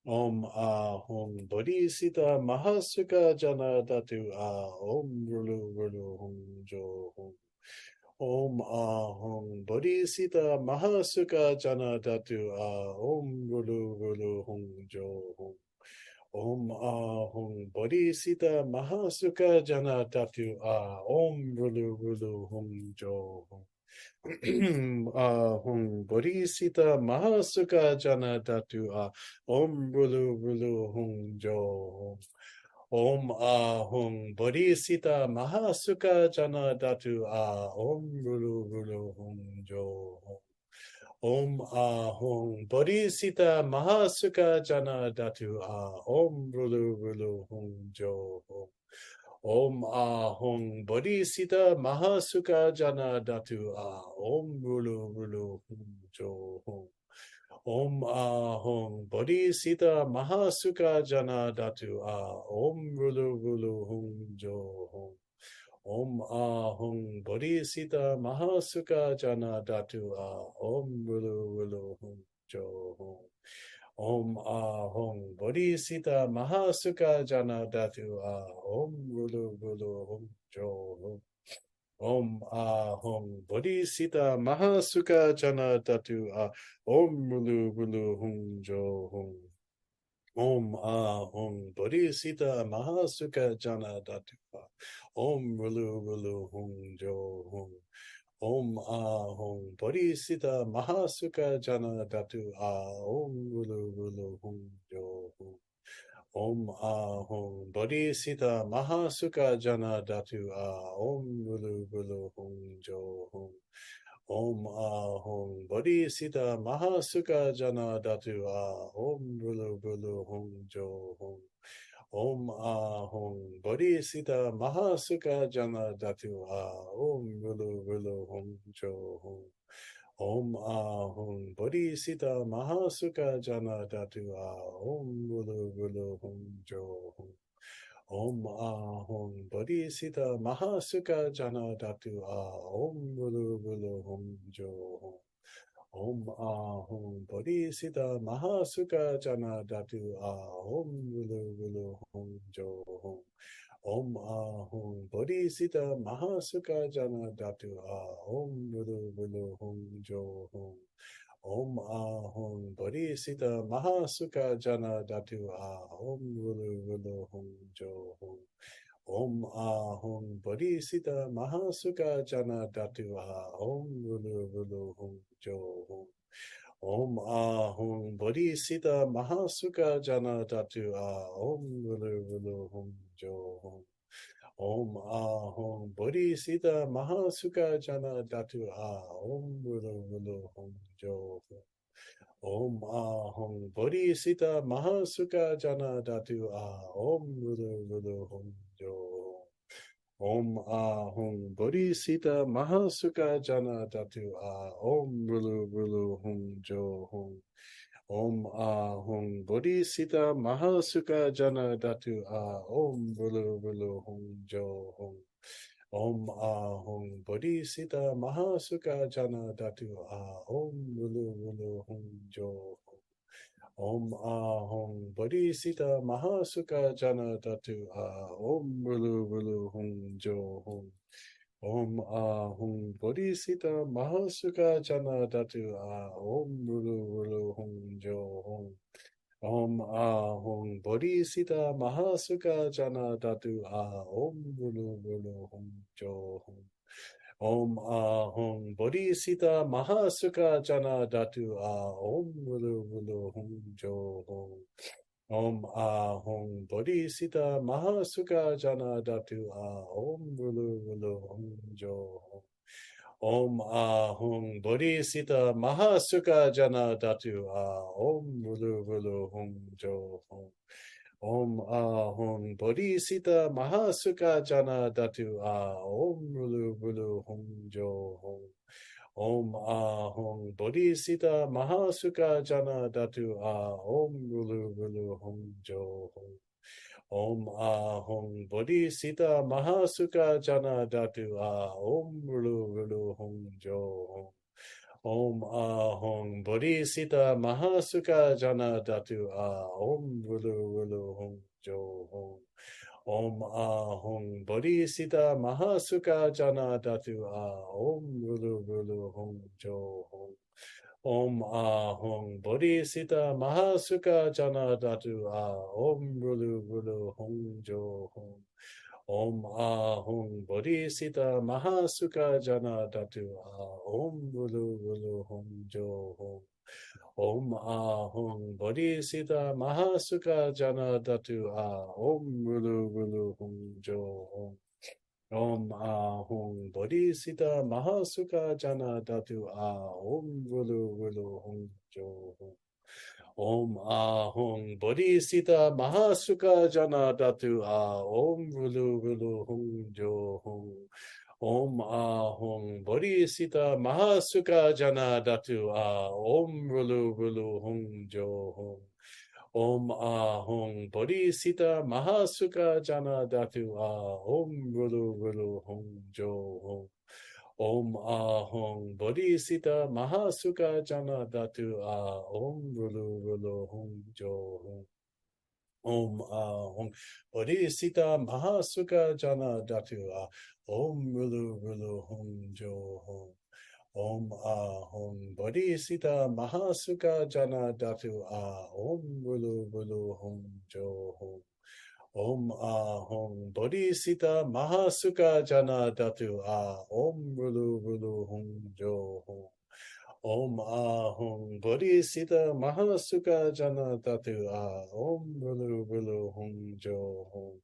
Speaker 1: Om Ahung Bodhisita Mahasukha Jana Datu Om Rulu Rulu Hum Jo Hum. Om Ahung Bodhisita Mahasukha Jana Datu Om Rulu Rulu Hum Jo Hum. Om Ahung Bodhisita Mahasukha Jana Datu Om Rulu Rulu Hum Jo Hum. Ahung Bodhisita Mahasukha Jana Datu Om Rulu Rulu Hum Jo Hum. Om Ahung Bodhisita Mahasukha Jana Datu Om Rulu Rulu Hum Jo Hum. Om Ahung Bodhisita Mahasukha Jana Datu Om Rulu Rulu Hum Jo Hum. Om Ahong Bodhisita Mahasuka Jana Datu Om Rulu Rulu Hum Jo Hum. Om Ahong Bodhisita Mahasuka Jana Datu Om Rulu Rulu Hum Jo Hum. Om Ahong Bodhisita Mahasuka Jana Datu Om Rulu Rulu Hum Jo Hum. Om Ahong Bodhisita Mahasuka Jana Datu Om Rulu Rulu Hum Jo Hum. Om Ahong Bodhisita Mahasuka Jana Datu Om Rulu Rulu Hum Jo Hum. Om Ahong Bodhisita Mahasuka Jana Datu Om Rulu Rulu Hum Jo Hum. Om Ahong Bodhisita Mahasuka Jana Datu Om Rulu Rulu Hum Jo Hum. Om Ahong Bodhisita Mahasuka Jana Datu Om Rulu Rulu Hum Jo Hum. Om Ahong Bodhisita Mahasuka Jana Datu Om Rulu Rulu Hum Jo Hum. Om Ahong Bodhisita Mahasuka Jana Datu Om Rulu Rulu Hum Jo Hum. Om Ahong Bodhisita Mahasuka Jana Datu Om Rulu Rulu Hum Jo Hum. Om Ahong Bodhisita Mahasuka Jana Datu Om Rulu Rulu Hum Jo Hum. Om Ahong Bodhisita Mahasuka Jana Datu Om Rulu Rulu Hum Jo Hum. Om Ahong Bodhisita Mahasuka Jana Datu Om Rulu Rulu Hum Jo Hum. Om Ahong Bodhisita Mahasuka Jana Datu Om Rulu Rulu Hum Jo Hum. Om Ahong Bodhisita Mahasuka Jana Datu Om Rulu Rulu Hum Jo Hum. Om Ahong Bodhisita Mahasuka Jana Datu Om Rulu Rulu Hum Jo Hum. Om Ahong Bodhisita Mahasuka Jana Datu Om Rulu Rulu Hum Jo Hum. Om Ahong Bodhisita Mahasuka Jana Datu Om Rulu Rulu Hum Jo Hum. Om Ahong Bodhisita Mahasuka Jana Datu Om Rulu Rulu Hum Jo Hum. Om Ahong Bodhisita Mahasuka Jana Datu Om Rulu Rulu Hum Jo Hum. Om Ahong Bodhisita Mahasuka Jana Datu Om Rulu Rulu Hum Jo Hum. Om Ahong Bodhisita Mahasuka Jana Datu Om Rulu Rulu Hum Jo Hum. Om Ahong Bodhisita Mahasuka Jana Datu Om Rulu Rulu Hum Jo Hum. Om Ahong Bodhisita Mahasuka Jana Datu Om Rulu Rulu Hum Jo Hum. Om Ahong Bodhisita Mahasuka Jana Datu Om Rulu Rulu Hum Jo Hum. Om Ahong Bodhisita Mahasuka Jana Datu Om Rulu Rulu Hum Jo Hum. Om Ahong Bodhisita Mahasuka Jana Datu Om Rulu Rulu Hum Jo Hum. Om Ahong Bodhisita Mahasuka Jana Datu Om Rulu Rulu Hum Jo Hum. Om Ahong Bodhisita Mahasuka Jana Datu Om Rulu Rulu Hum Jo Hum. Om Ahong Bodhisita Mahasuka Jana Datu Om Rulu Rulu Hum Jo Hum. Om Ahong Bodhisita Mahasuka Jana Datu Om Rulu Rulu Hum Jo Hum. Om Ahong Bodhisita Mahasuka Jana Datu Om Rulu Rulu Hum Jo Hum. Om Ahong Bodhisita Mahasuka Jana Datu Om Rulu Rulu Hum Jo Hum. Om Ahong Bodhisita Mahasuka Jana Datu Om Rulu Rulu Hum Jo Hum. Om Ahong Bodhisita Mahasuka Jana Datu Om Rulu Rulu Hum Jo Hum. Om Ahong Bodhisita Mahasuka Jana Datu Om Rulu Rulu Hum Jo Hum. Om Ahong Bodhisita Mahasukha Jana Datu A Om Rulu Rulu Hung Jo Hung Om Ahong Bodhisita Mahasukha Jana Datu A Om Rulu Rulu Hung Jo Hung Om Ahong Bodhisita Mahasukha Jana Datu A Om Rulu Rulu Hung Jo Hung Om Ahong Bodhisita Mahasukha Jana Datu A Om Rulu Rulu Hung Jo Hung Om Ahong Bodhisita Mahasukha Jana Datu A Om Rulu Rulu Hung Jo Hung Om Ahong Bodhisita Mahasukha Jana Datu A Om Rulu Rulu Hung Jo Hung Om Ahong Bodhisita Mahasukha Jana Datu A Om Rulu Rulu Hung Jo Hung Om Ahong Bodhisita Mahasukha Jana Datu A Om Rulu Rulu Hung Jo Hung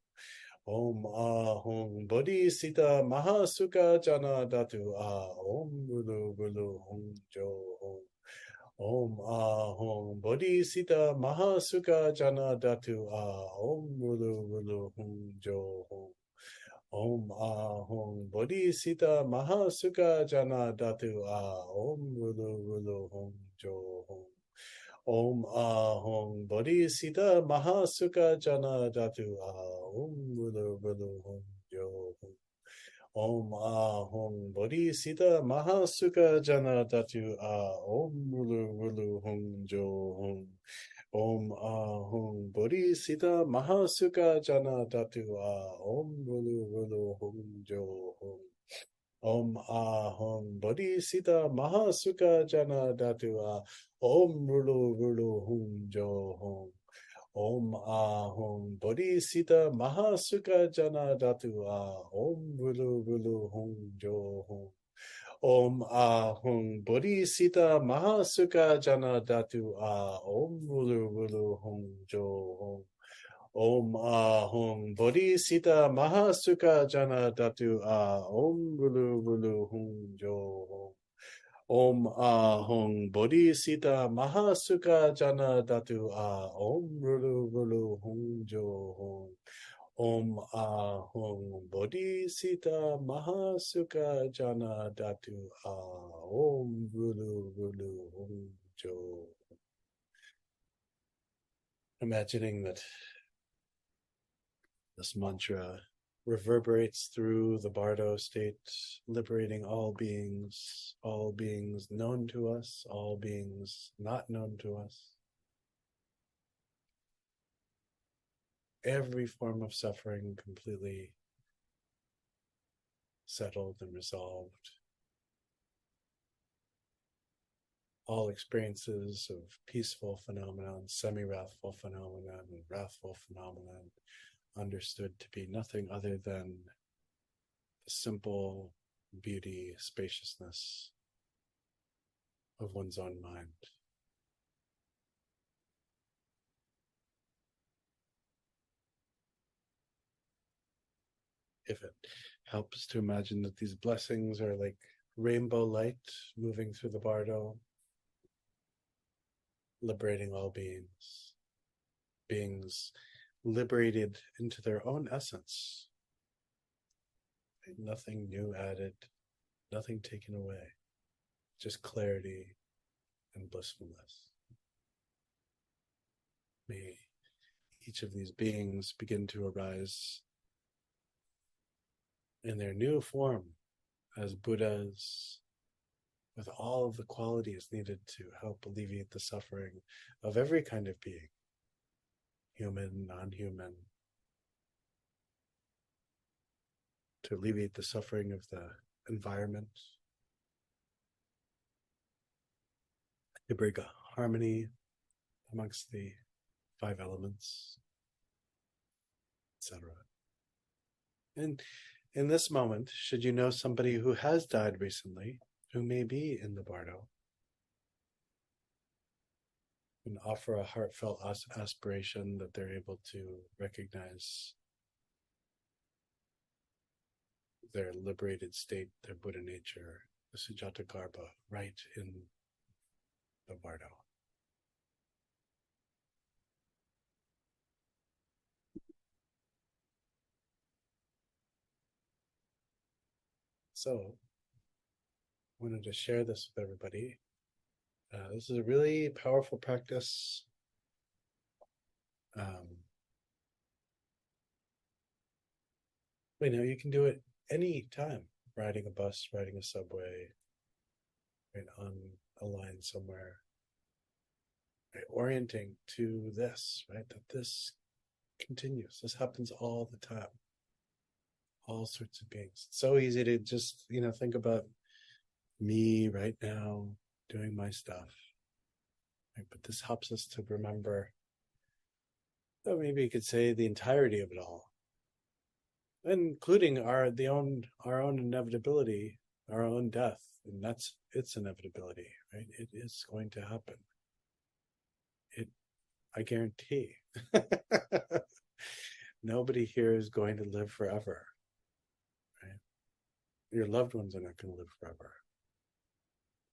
Speaker 1: Om Ahong Bodhisita Mahasukha Jana Datu A Om Rulu Rulu Hung Jo Hung Om Ahong Bodhisita Mahasukha Jana Datu A Om Rulu Rulu Hung Jo Hung Om Ahong Bodhisita Mahasukha Jana Datu A Om Rulu Rulu Hung Jo Hung Om Ahong Bodhisita Mahasukha Jana Datu A Om Rulu Rulu Hung Jo Hung Om Ahong Bodhisita Mahasukha Jana Datu A Om Rulu Rulu Hung Jo Hung Om Ahong Bodhisita Mahasukha Jana Datu A Om Rulu Rulu Hung Jo Hung Om Ahong Bodhisita Mahasukha Jana Datu A Om Rulu Rulu Hung Jo Hung Om Ahong Bodhisita Mahasukha Jana Datu A Om Rulu Rulu Hung Jo Hung Om Ahong Bodhisita Mahasukha Jana Datu A Om Rulu Rulu Hung Jo Hung Om Ahong Bodhisita Mahasukha Jana Datu A Om Rulu Rulu Hung Jo Hung Om Ahong Bodhisita Mahasukha Jana Datu A Om Rulu Rulu Hung Jo Hung Om Ahong Bodhisita Mahasukha Jana Datu A Om Rulu Rulu Hung Jo. Imagining that this mantra reverberates through the Bardo state, liberating all beings known to us, all beings not known to us. Every form of suffering completely settled and resolved. All experiences of peaceful phenomenon, semi-wrathful phenomenon, and wrathful phenomenon understood to be nothing other than the simple beauty, spaciousness of one's own mind. If it helps to imagine that these blessings are like rainbow light moving through the bardo, liberating all beings, beings liberated into their own essence, nothing new added, nothing taken away, just clarity and blissfulness. May each of these beings begin to arise in their new form as Buddhas, with all of the qualities needed to help alleviate the suffering of every kind of being, human, non-human, to alleviate the suffering of the environment, to bring a harmony amongst the five elements, etc. And in this moment, should you know somebody who has died recently, who may be in the bardo, and offer a heartfelt aspiration that they're able to recognize their liberated state, their Buddha nature, the Sujata Garbha, right in the bardo. So I wanted to share this with everybody. This is a really powerful practice. You can do it any time, riding a bus, riding a subway, right, on a line somewhere, right, orienting to this, right, that this continues. This happens all the time. All sorts of beings. It's so easy to just, think about me right now doing my stuff. Right? But this helps us to remember, well, maybe you could say the entirety of it all, including our own inevitability, our own death, and that's its inevitability, right? It is going to happen. I guarantee. Nobody here is going to live forever, right? Your loved ones are not going to live forever.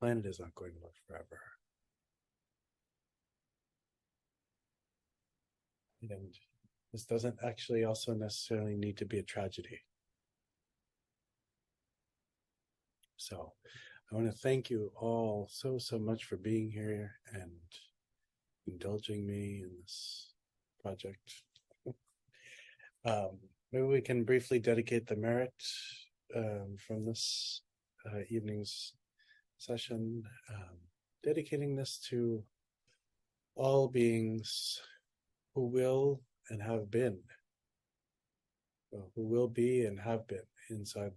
Speaker 1: The planet is not going to live forever. And this doesn't actually also necessarily need to be a tragedy. So I want to thank you all so much for being here and indulging me in this project. Maybe we can briefly dedicate the merit from this evening's session, dedicating this to all beings who will and have been, who will be and have been inside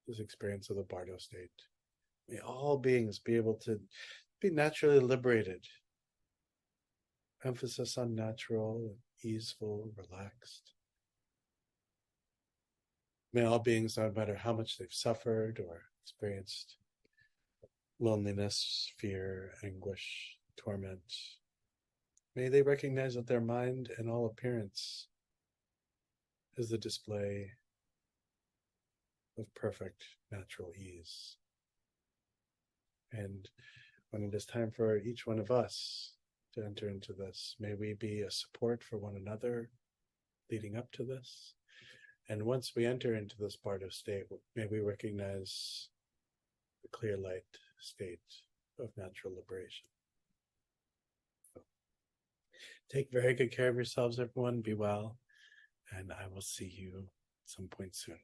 Speaker 1: this experience of the Bardo state. May all beings be able to be naturally liberated. Emphasis on natural, easeful, relaxed. May all beings, no matter how much they've suffered or experienced loneliness, fear, anguish, torment, may they recognize that their mind and all appearance is the display of perfect natural ease. And when it is time for each one of us to enter into this, may we be a support for one another leading up to this. And once we enter into this Bardo state, may we recognize the clear light state of natural liberation. So, take very good care of yourselves, everyone. Be well. And I will see you at some point soon.